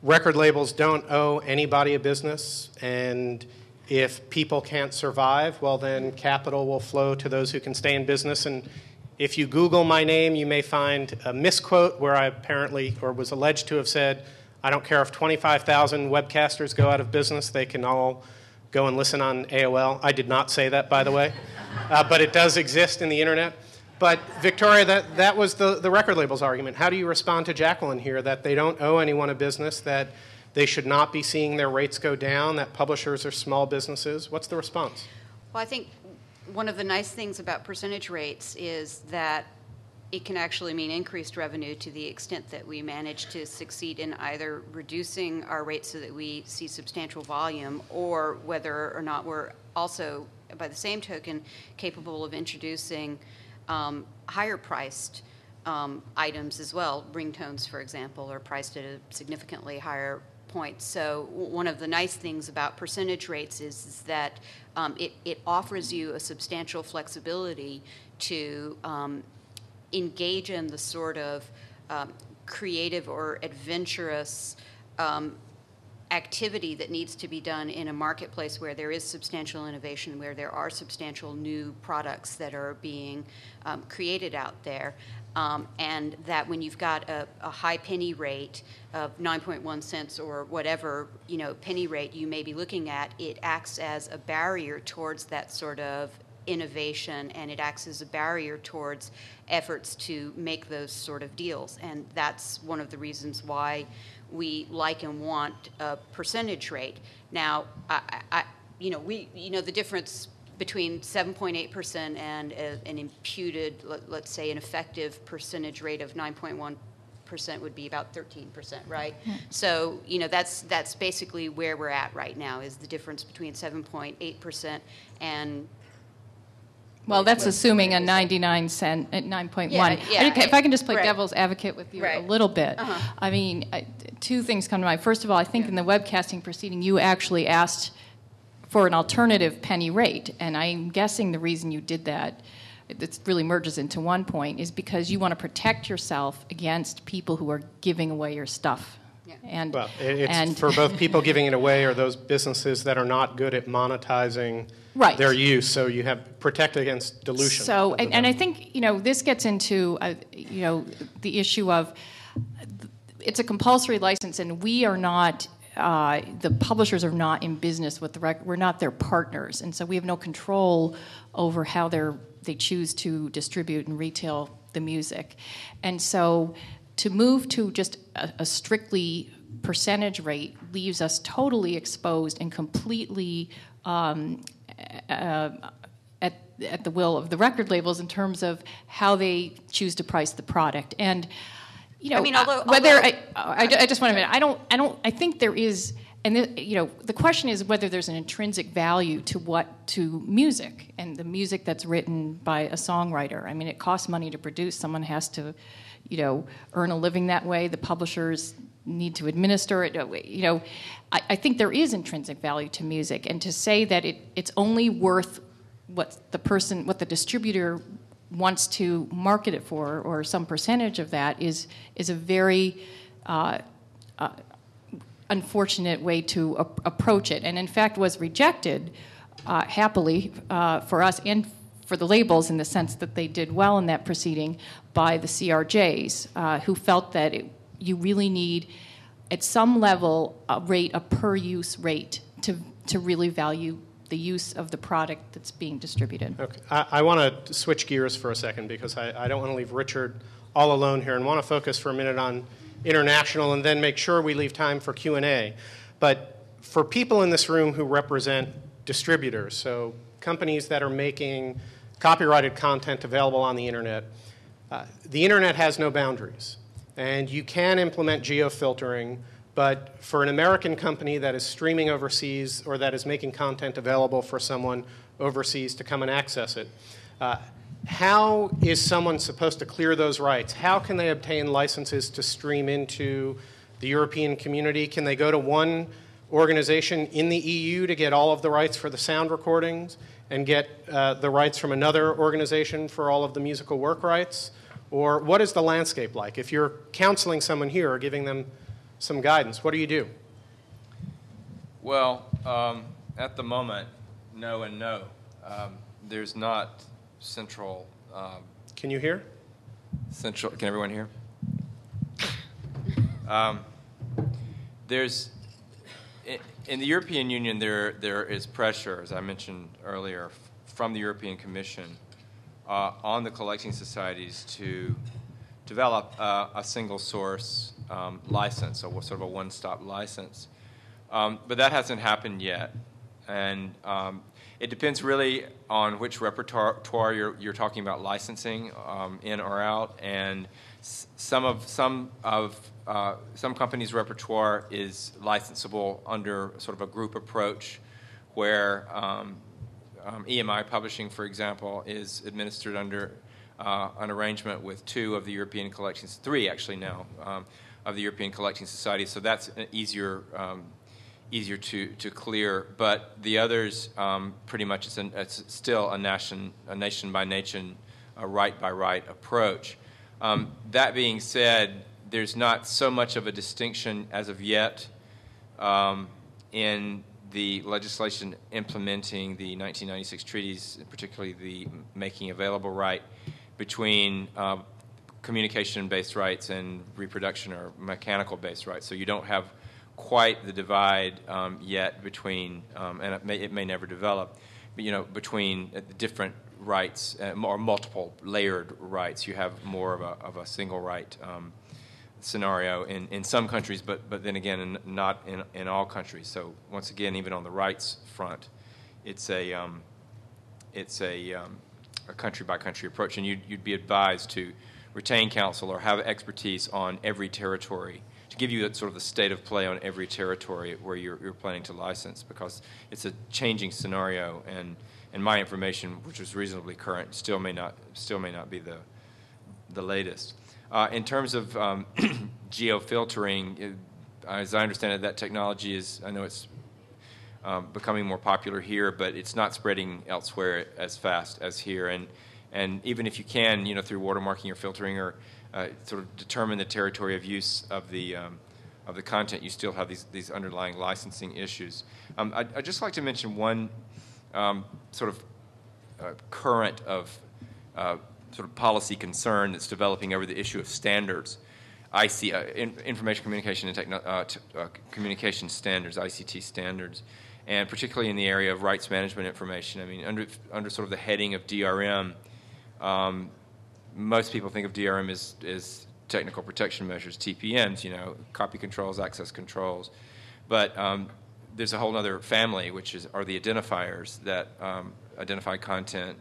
record labels don't owe anybody a business, and if people can't survive, well, then capital will flow to those who can stay in business. And if you Google my name, you may find a misquote where I apparently, or was alleged to have said, I don't care if 25,000 webcasters go out of business, they can all go and listen on AOL. I did not say that, by the way, but it does exist in the internet. But Victoria, that was the record label's argument. How do you respond to Jacqueline here, that they don't owe anyone a business, that they should not be seeing their rates go down, that publishers are small businesses? What's the response? Well, I think one of the nice things about percentage rates is that it can actually mean increased revenue to the extent that we manage to succeed in either reducing our rates so that we see substantial volume, or whether or not we're also, by the same token, capable of introducing higher priced items as well. Ringtones, for example, are priced at a significantly higher point. So one of the nice things about percentage rates is that it offers you a substantial flexibility to engage in the sort of creative or adventurous activity that needs to be done in a marketplace where there is substantial innovation, where there are substantial new products that are being created out there. And that when you've got a high penny rate of 9.1 cents or whatever, penny rate you may be looking at, it acts as a barrier towards that sort of innovation, and it acts as a barrier towards efforts to make those sort of deals. And that's one of the reasons why we like and want a percentage rate. Now, the difference between 7.8% and an imputed, let's say, an effective percentage rate of 9.1% would be about 13%, right? Mm-hmm. So, that's basically where we're at right now, is the difference between 7.8% and... Well, that's assuming a 99 cent at 9.1. Yeah, if I can just play right. devil's advocate with you right. a little bit. Uh-huh. I mean, two things come to mind. First of all, I think in the webcasting proceeding, you actually asked for an alternative penny rate. And I'm guessing the reason you did that, it really merges into one point, is because you want to protect yourself against people who are giving away your stuff. Yeah. Well, it's for both people giving it away or those businesses that are not good at monetizing right. their use. So you have protect against dilution. So, and I think, this gets into, the issue of it's a compulsory license, and we are not, the publishers are not in business with the record. We're not their partners. And so we have no control over how they choose to distribute and retail the music. And so to move to just a strictly percentage rate leaves us totally exposed and completely at the will of the record labels in terms of how they choose to price the product. And I just want to admit, I think there is, and the question is whether there's an intrinsic value to music, and the music that's written by a songwriter. I mean, it costs money to produce. Someone has to earn a living that way. The publishers need to administer it. I think there is intrinsic value to music, and to say that it's only worth what the distributor wants to market it for, or some percentage of that, is a very unfortunate way to approach it, and in fact was rejected happily for us and for the labels, in the sense that they did well in that proceeding, by the CRJs, who felt that you really need, at some level, a per-use rate to really value the use of the product that's being distributed. Okay. I want to switch gears for a second, because I don't want to leave Richard all alone here, and want to focus for a minute on international, and then make sure we leave time for Q&A. But for people in this room who represent distributors, so companies that are making copyrighted content available on the internet has no boundaries. And you can implement geofiltering, but for an American company that is streaming overseas, or that is making content available for someone overseas to come and access it, how is someone supposed to clear those rights? How can they obtain licenses to stream into the European community? Can they go to one organization in the EU to get all of the rights for the sound recordings, and get the rights from another organization for all of the musical work rights? Or what is the landscape like? If you're counseling someone here or giving them some guidance, what do you do? Well, At the moment, no and no. There's not central. Can you hear? Central. Can everyone hear? There's in the European Union there is pressure, as I mentioned earlier, from the European Commission on the collecting societies to develop a single source license, so sort of a one-stop license. But that hasn't happened yet, and it depends really on which repertoire you're talking about licensing in or out, and some companies' repertoire is licensable under sort of a group approach, where EMI Publishing, for example, is administered under an arrangement with two of the European collections, three actually now, of the European collecting societies. So that's an easier to clear. But the others, pretty much, it's still a nation by nation, a right by right approach. That being said, there's not so much of a distinction as of yet in the legislation implementing the 1996 treaties, particularly the making available right, between communication-based rights and reproduction or mechanical-based rights. So you don't have quite the divide yet between, and it may never develop, but between different rights or multiple layered rights. You have more of a single right scenario in some countries, but then again, not in all countries. So once again, even on the rights front, it's a country by country approach, and you'd be advised to retain counsel or have expertise on every territory to give you sort of the state of play on every territory where you're planning to license, because it's a changing scenario, and my information, which is reasonably current, still may not be the latest. In terms of geofiltering, as I understand it, that technology is, I know it's becoming more popular here, but it's not spreading elsewhere as fast as here. And even if you can, through watermarking or filtering or sort of determine the territory of use of the content, you still have these underlying licensing issues. I'd just like to mention one sort of current of sort of policy concern that's developing over the issue of standards, information communication and communication standards, ICT standards, and particularly in the area of rights management information. I mean, under sort of the heading of DRM, most people think of DRM as technical protection measures, TPMs, copy controls, access controls, but there's a whole other family, which are the identifiers that identify content,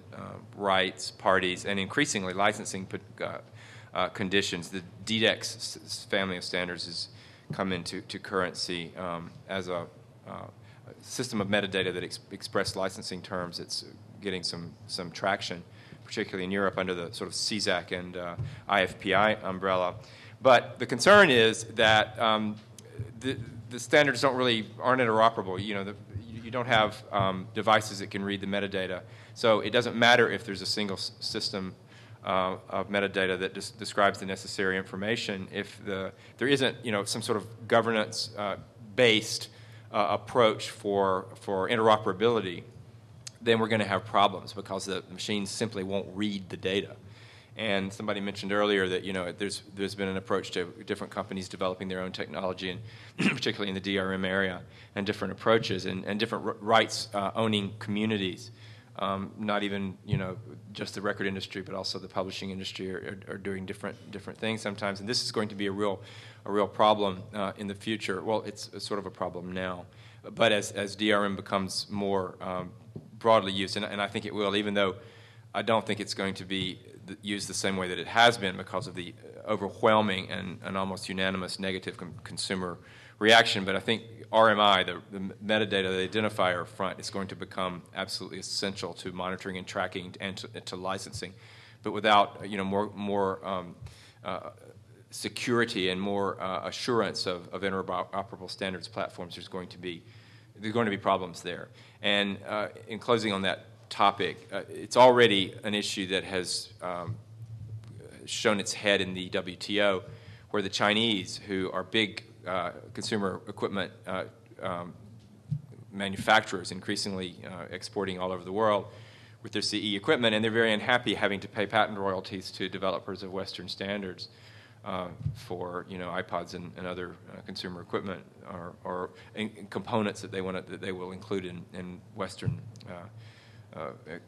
rights, parties, and increasingly licensing conditions. The DDEX family of standards has come into currency as a system of metadata that express licensing terms. It's getting some traction, particularly in Europe under the sort of CSAC and IFPI umbrella. But the concern is that the standards aren't interoperable. You don't have devices that can read the metadata. So it doesn't matter if there's a single system of metadata that describes the necessary information. If there isn't, some sort of governance-based approach for interoperability, then we're going to have problems because the machines simply won't read the data. And somebody mentioned earlier that there's been an approach to different companies developing their own technology, and particularly in the DRM area, and different approaches and different rights owning communities. Not even just the record industry, but also the publishing industry are doing different things sometimes. And this is going to be a real problem in the future. Well, it's sort of a problem now, but as DRM becomes more broadly used, and I think it will, even though I don't think it's going to be used the same way that it has been because of the overwhelming and almost unanimous negative consumer reaction. But I think RMI, the metadata, the identifier front, is going to become absolutely essential to monitoring and tracking and to licensing. But without more security and more assurance of interoperable standards platforms, there's going to be problems there. And in closing on that topic, it's already an issue that has shown its head in the WTO, where the Chinese, who are big consumer equipment manufacturers increasingly exporting all over the world with their CE equipment, and they're very unhappy having to pay patent royalties to developers of Western standards for iPods and other consumer equipment or components that they will include in Western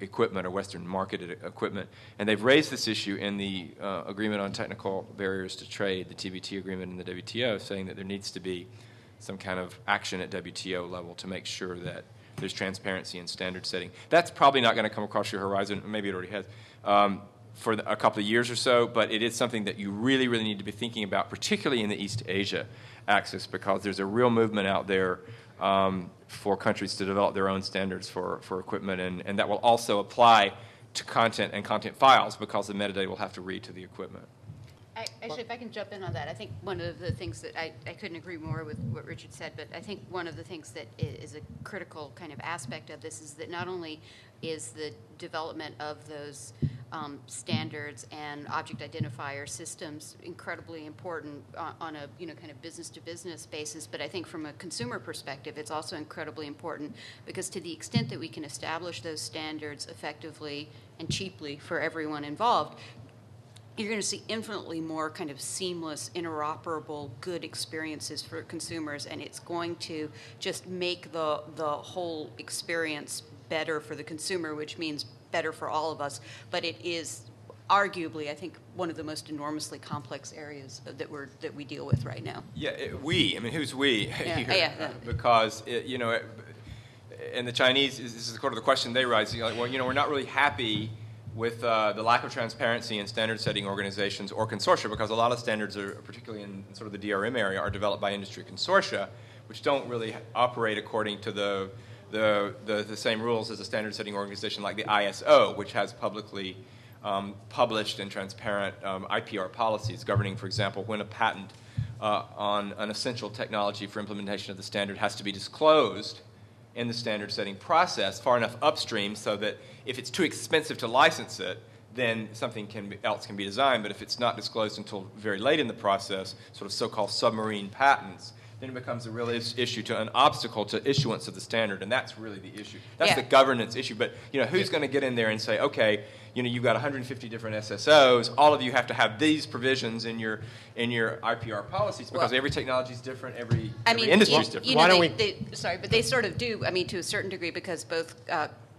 equipment or Western marketed equipment. And they've raised this issue in the Agreement on Technical Barriers to Trade, the TBT agreement in the WTO, saying that there needs to be some kind of action at WTO level to make sure that there's transparency in standard setting. That's probably not going to come across your horizon, maybe it already has, for a couple of years or so, but it is something that you really, really need to be thinking about, particularly in the East Asia axis, because there's a real movement out there for countries to develop their own standards for equipment, and that will also apply to content and content files, because the metadata will have to read to the equipment. Actually, if I can jump in on that, I think one of the things that I couldn't agree more with what Richard said, but I think one of the things that is a critical kind of aspect of this is that not only is the development of those standards and object identifier systems incredibly important on a kind of business-to-business basis, but I think from a consumer perspective, it's also incredibly important because to the extent that we can establish those standards effectively and cheaply for everyone involved, you're going to see infinitely more kind of seamless, interoperable, good experiences for consumers, and it's going to just make the whole experience better for the consumer, which means better for all of us. But it is arguably, I think, one of the most enormously complex areas that we deal with right now. Yeah, I mean, who's we Yeah. here? Yeah. Because, and the Chinese, this is sort of the question they raise, we're not really happy with the lack of transparency in standard-setting organizations or consortia, because a lot of standards, particularly in sort of the DRM area, are developed by industry consortia, which don't really operate according to the same rules as a standard-setting organization like the ISO, which has publicly published and transparent IPR policies governing, for example, when a patent on an essential technology for implementation of the standard has to be disclosed in the standard setting process far enough upstream so that if it's too expensive to license it, then something else can be designed. But if it's not disclosed until very late in the process, sort of so-called submarine patents, then it becomes a real issue to an obstacle to issuance of the standard, and that's really the issue. That's the governance issue. But who's going to get in there and say, okay, you've got 150 different SSOs. All of you have to have these provisions in your IPR policies because every technology is different. Every industry is different. Why don't we? But they sort of do. I mean, to a certain degree, because both.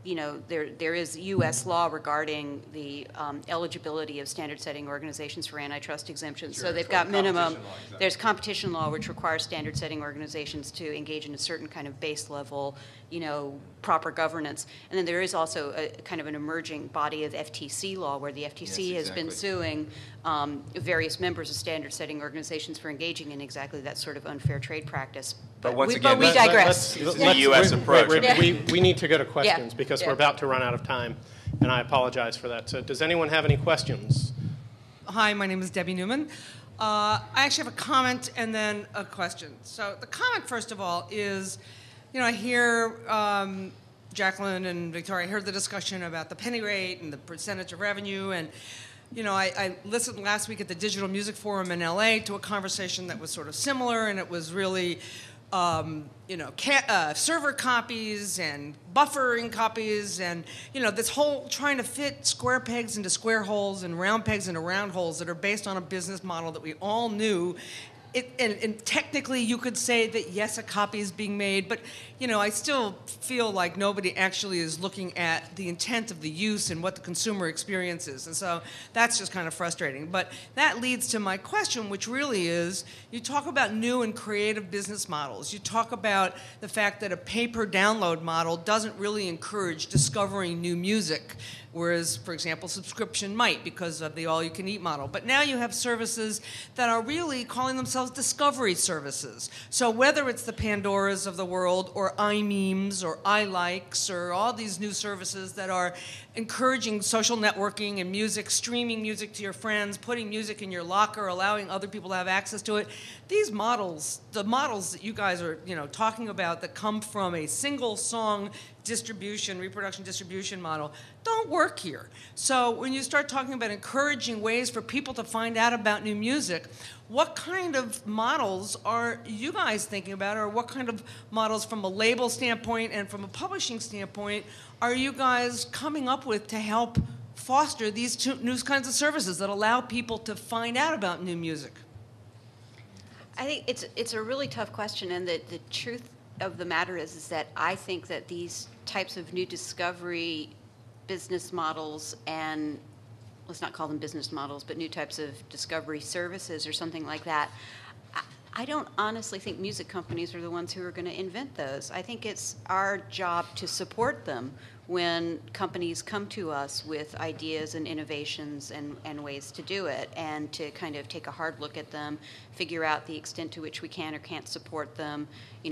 There is U.S. law regarding the eligibility of standard-setting organizations for antitrust exemptions. Sure, so they've got minimum. There's competition law, which requires standard-setting organizations to engage in a certain kind of base level, proper governance. And then there is also a kind of an emerging body of FTC law, where the FTC has been suing various members of standard-setting organizations for engaging in exactly that sort of unfair trade practice. But once again, we digress. This is the U.S. approach. We need to go to questions because Yeah. we're about to run out of time, and I apologize for that. So does anyone have any questions? Hi, my name is Debbie Newman. I actually have a comment and then a question. So the comment, first of all, is, I hear Jacqueline and Victoria, I heard the discussion about the penny rate and the percentage of revenue, and I listened last week at the Digital Music Forum in LA to a conversation that was sort of similar, and it was really server copies and buffering copies and, this whole trying to fit square pegs into square holes and round pegs into round holes that are based on a business model that we all knew. And technically you could say that, yes, a copy is being made, but, I still feel like nobody actually is looking at the intent of the use and what the consumer experience is. And so that's just kind of frustrating. But that leads to my question, which really is, you talk about new and creative business models. You talk about the fact that a pay-per-download model doesn't really encourage discovering new music, whereas, for example, subscription might because of the all-you-can-eat model. But now you have services that are really calling themselves discovery services. So whether it's the Pandoras of the world or iMemes or iLikes or all these new services that are encouraging social networking and music, streaming music to your friends, putting music in your locker, allowing other people to have access to it, these models, the models that you guys are talking about that come from a single song reproduction distribution model don't work here. So when you start talking about encouraging ways for people to find out about new music, what kind of models are you guys thinking about, or what kind of models from a label standpoint and from a publishing standpoint are you guys coming up with to help foster these new kinds of services that allow people to find out about new music? I think it's a really tough question, and the truth of the matter is that I think that these types of new discovery business models, and let's not call them business models, but new types of discovery services or something like that, I don't honestly think music companies are the ones who are going to invent those. I think it's our job to support them when companies come to us with ideas and innovations and ways to do it, and to kind of take a hard look at them, figure out the extent to which we can or can't support them,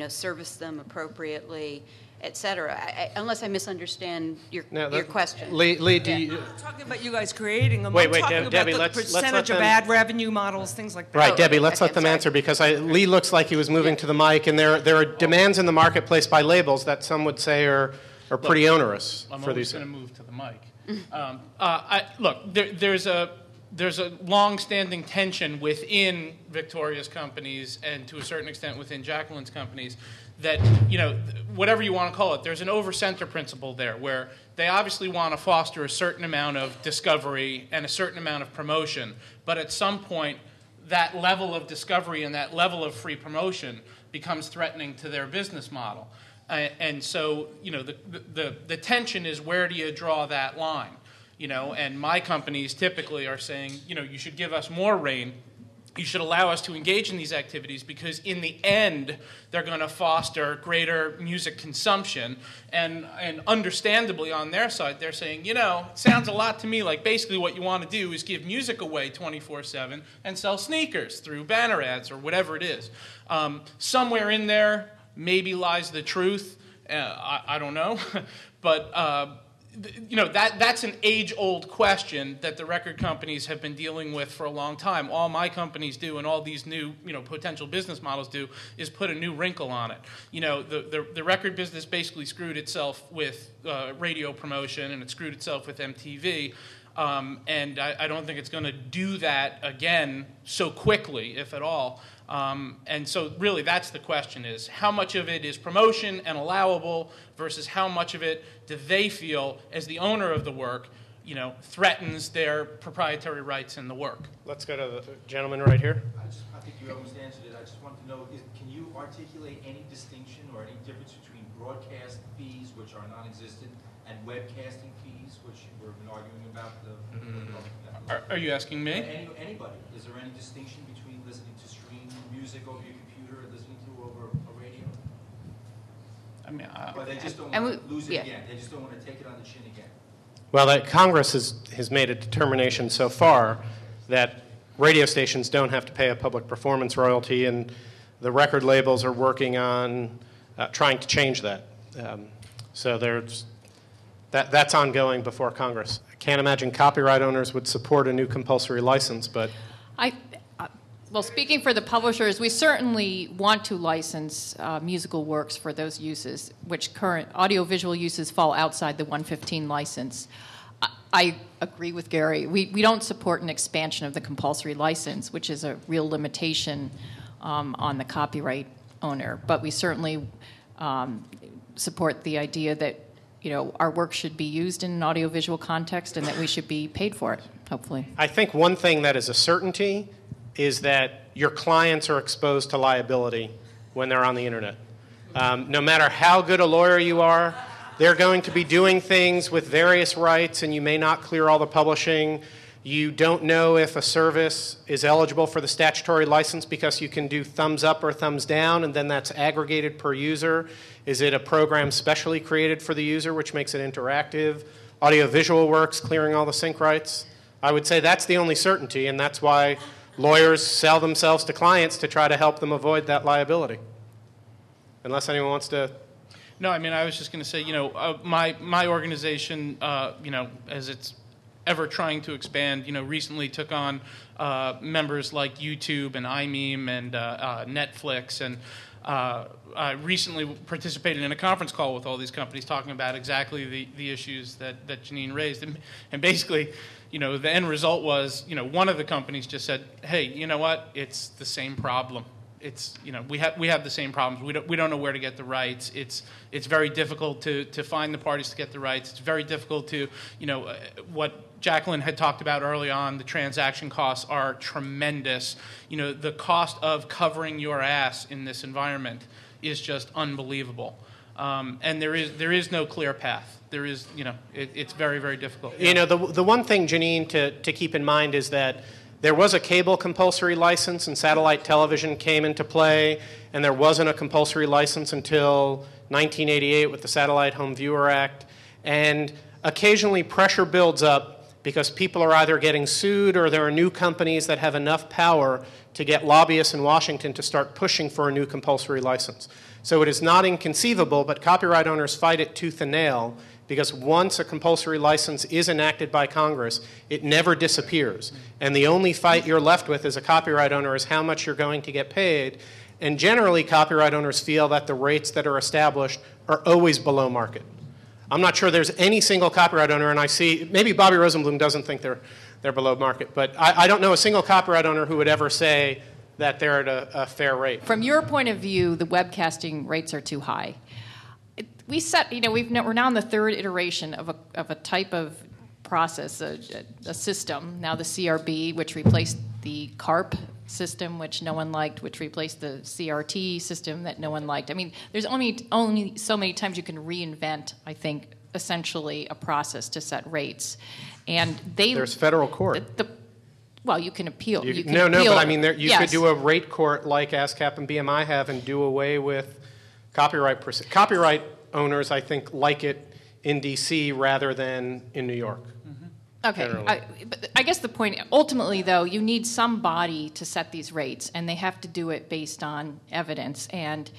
service them appropriately, et cetera. Unless I misunderstand your question. Lee, do you... I'm not talking about you guys creating them. Wait, I'm talking Debbie, about the let's let percentage of them- ad revenue models, things like that. Right, Debbie, let's okay, let them sorry. answer, because Lee looks like he was moving to the mic, and there are demands in the marketplace by labels that some would say are pretty onerous I'm for always these. going to move to the mic. Look, there's a long-standing tension within Victoria's companies, and to a certain extent within Jacqueline's companies, that, whatever you want to call it, there's an over-center principle there, where they obviously want to foster a certain amount of discovery and a certain amount of promotion, but at some point, that level of discovery and that level of free promotion becomes threatening to their business model. And so, the tension is, where do you draw that line? And my companies typically are saying, you should give us more rein. You should allow us to engage in these activities, because in the end, they're going to foster greater music consumption. And understandably on their side, they're saying, it sounds a lot to me like basically what you want to do is give music away 24/7 and sell sneakers through banner ads or whatever it is. Somewhere in there maybe lies the truth. I don't know. But that's an age-old question that the record companies have been dealing with for a long time. All my companies do, and all these new, potential business models do, is put a new wrinkle on it. The record business basically screwed itself with radio promotion, and it screwed itself with MTV. And I don't think it's going to do that again so quickly, if at all. And so really that's the question, is how much of it is promotion and allowable versus how much of it do they feel, as the owner of the work, threatens their proprietary rights in the work. Let's go to the gentleman right here. I think you almost answered it. I just want to know, can you articulate any distinction or any difference between broadcast fees, which are non-existent, and webcasting fees, which we've been arguing about? Are you asking me? Anybody. Is there any distinction between listening to stream music over your computer and listening to over a radio? I mean, Or they just don't and want to lose it yeah. again. They just don't want to take it on the chin again. Well, Congress has made a determination so far that radio stations don't have to pay a public performance royalty, and the record labels are working on trying to change that. So that's ongoing before Congress. I can't imagine copyright owners would support a new compulsory license, but Well, speaking for the publishers, we certainly want to license musical works for those uses, which current audiovisual uses fall outside the 115 license. I agree with Gary. We don't support an expansion of the compulsory license, which is a real limitation on the copyright owner. But we certainly support the idea that our work should be used in an audiovisual context and that we should be paid for it, hopefully. I think one thing that is a certainty is that your clients are exposed to liability when they're on the internet. No matter how good a lawyer you are, they're going to be doing things with various rights, and you may not clear all the publishing. You don't know if a service is eligible for the statutory license because you can do thumbs up or thumbs down, and then that's aggregated per user. Is it a program specially created for the user, which makes it interactive? Audiovisual works, clearing all the sync rights. I would say that's the only certainty, and that's why lawyers sell themselves to clients to try to help them avoid that liability. Unless anyone wants to... No, I mean, I was just going to say, my organization, as it's ever trying to expand, recently took on members like YouTube and iMeme and Netflix, and I recently participated in a conference call with all these companies talking about exactly the issues that Janine raised. And basically, the end result was, one of the companies just said, hey, you know what? It's the same problem. It's, we have the same problems. We don't know where to get the rights. It's very difficult to find the parties to get the rights. It's very difficult to, what Jacqueline had talked about early on, the transaction costs are tremendous. The cost of covering your ass in this environment is just unbelievable. And there is no clear path. There is, it's very, very difficult. The one thing, Janine, to keep in mind is that there was a cable compulsory license and satellite television came into play, and there wasn't a compulsory license until 1988 with the Satellite Home Viewer Act. And occasionally pressure builds up because people are either getting sued or there are new companies that have enough power to get lobbyists in Washington to start pushing for a new compulsory license. So it is not inconceivable, but copyright owners fight it tooth and nail because once a compulsory license is enacted by Congress, it never disappears. And the only fight you're left with as a copyright owner is how much you're going to get paid. And generally, copyright owners feel that the rates that are established are always below market. I'm not sure there's any single copyright owner, and I see, maybe Bobby Rosenblum doesn't think they're beloh market, but I don't know a single copyright owner who would ever say that they're at a fair rate. From your point of view, the webcasting rates are too high. We're now in the third iteration of a type of process, a system. Now the CRB, which replaced the CARP system, which no one liked, which replaced the CRT system that no one liked. I mean, there's only so many times you can reinvent, I think, essentially a process to set rates. And there's federal court. Well, you can appeal. You can appeal. But I mean, yes. Could do a rate court like ASCAP and BMI have and do away with copyright. Copyright owners, I think, like it in D.C. rather than in New York. Okay, but I guess the point, ultimately, though, you need some body to set these rates, and they have to do it based on evidence. And,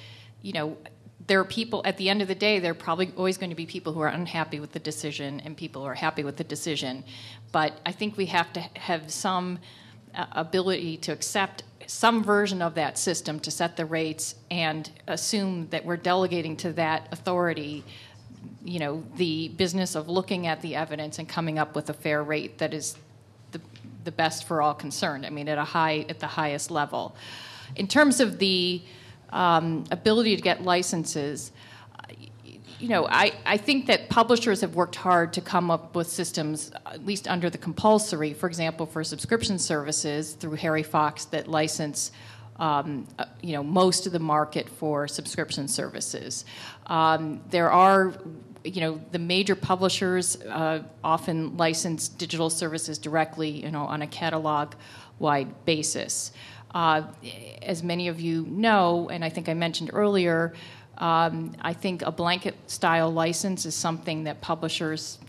there are people, at the end of the day, there are probably always going to be people who are unhappy with the decision and people who are happy with the decision. But I think we have to have some ability to accept some version of that system to set the rates and assume that we're delegating to that authority the business of looking at the evidence and coming up with a fair rate that is the best for all concerned. I mean, at the highest level. In terms of the ability to get licenses, I think that publishers have worked hard to come up with systems, at least under the compulsory, for example, for subscription services through Harry Fox that license most of the market for subscription services. There are, the major publishers often license digital services directly, on a catalog-wide basis. As many of you know, and I think I mentioned earlier, I think a blanket-style license is something that publishers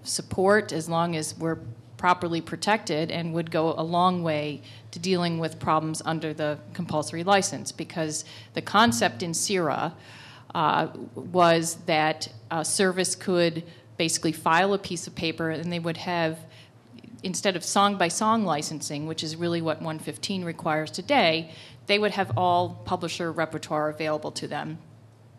support as long as we're properly protected and would go a long way to dealing with problems under the compulsory license, because the concept in CIRA was that a service could basically file a piece of paper and they would have, instead of song-by-song licensing, which is really what 115 requires today, they would have all publisher repertoire available to them.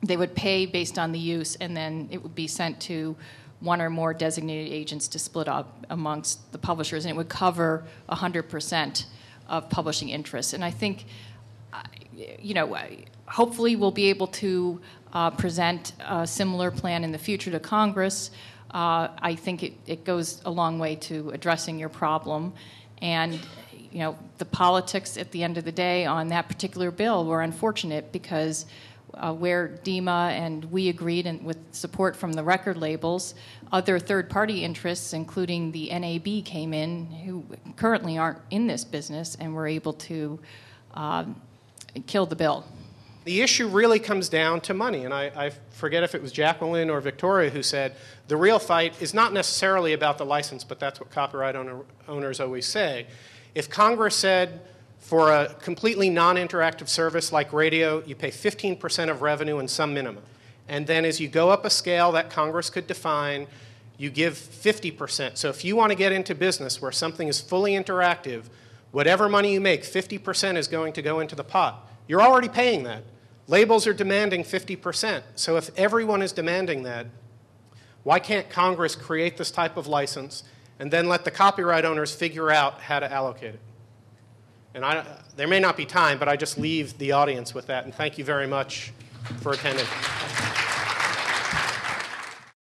They would pay based on the use, and then it would be sent to one or more designated agents to split up amongst the publishers, and it would cover 100% of publishing interests. And I think, hopefully we'll be able to present a similar plan in the future to Congress. I think it goes a long way to addressing your problem. And, the politics at the end of the day on that particular bill were unfortunate because where DEMA and we agreed, and with support from the record labels, other third-party interests, including the NAB, came in, who currently aren't in this business, and were able to kill the bill. The issue really comes down to money, and I forget if it was Jacqueline or Victoria who said the real fight is not necessarily about the license, but that's what copyright owners always say. If Congress said, for a completely non-interactive service like radio, you pay 15% of revenue and some minimum. And then as you go up a scale that Congress could define, you give 50%. So if you want to get into business where something is fully interactive, whatever money you make, 50% is going to go into the pot. You're already paying that. Labels are demanding 50%. So if everyone is demanding that, why can't Congress create this type of license and then let the copyright owners figure out how to allocate it? And there may not be time, but I just leave the audience with that. And thank you very much for attending.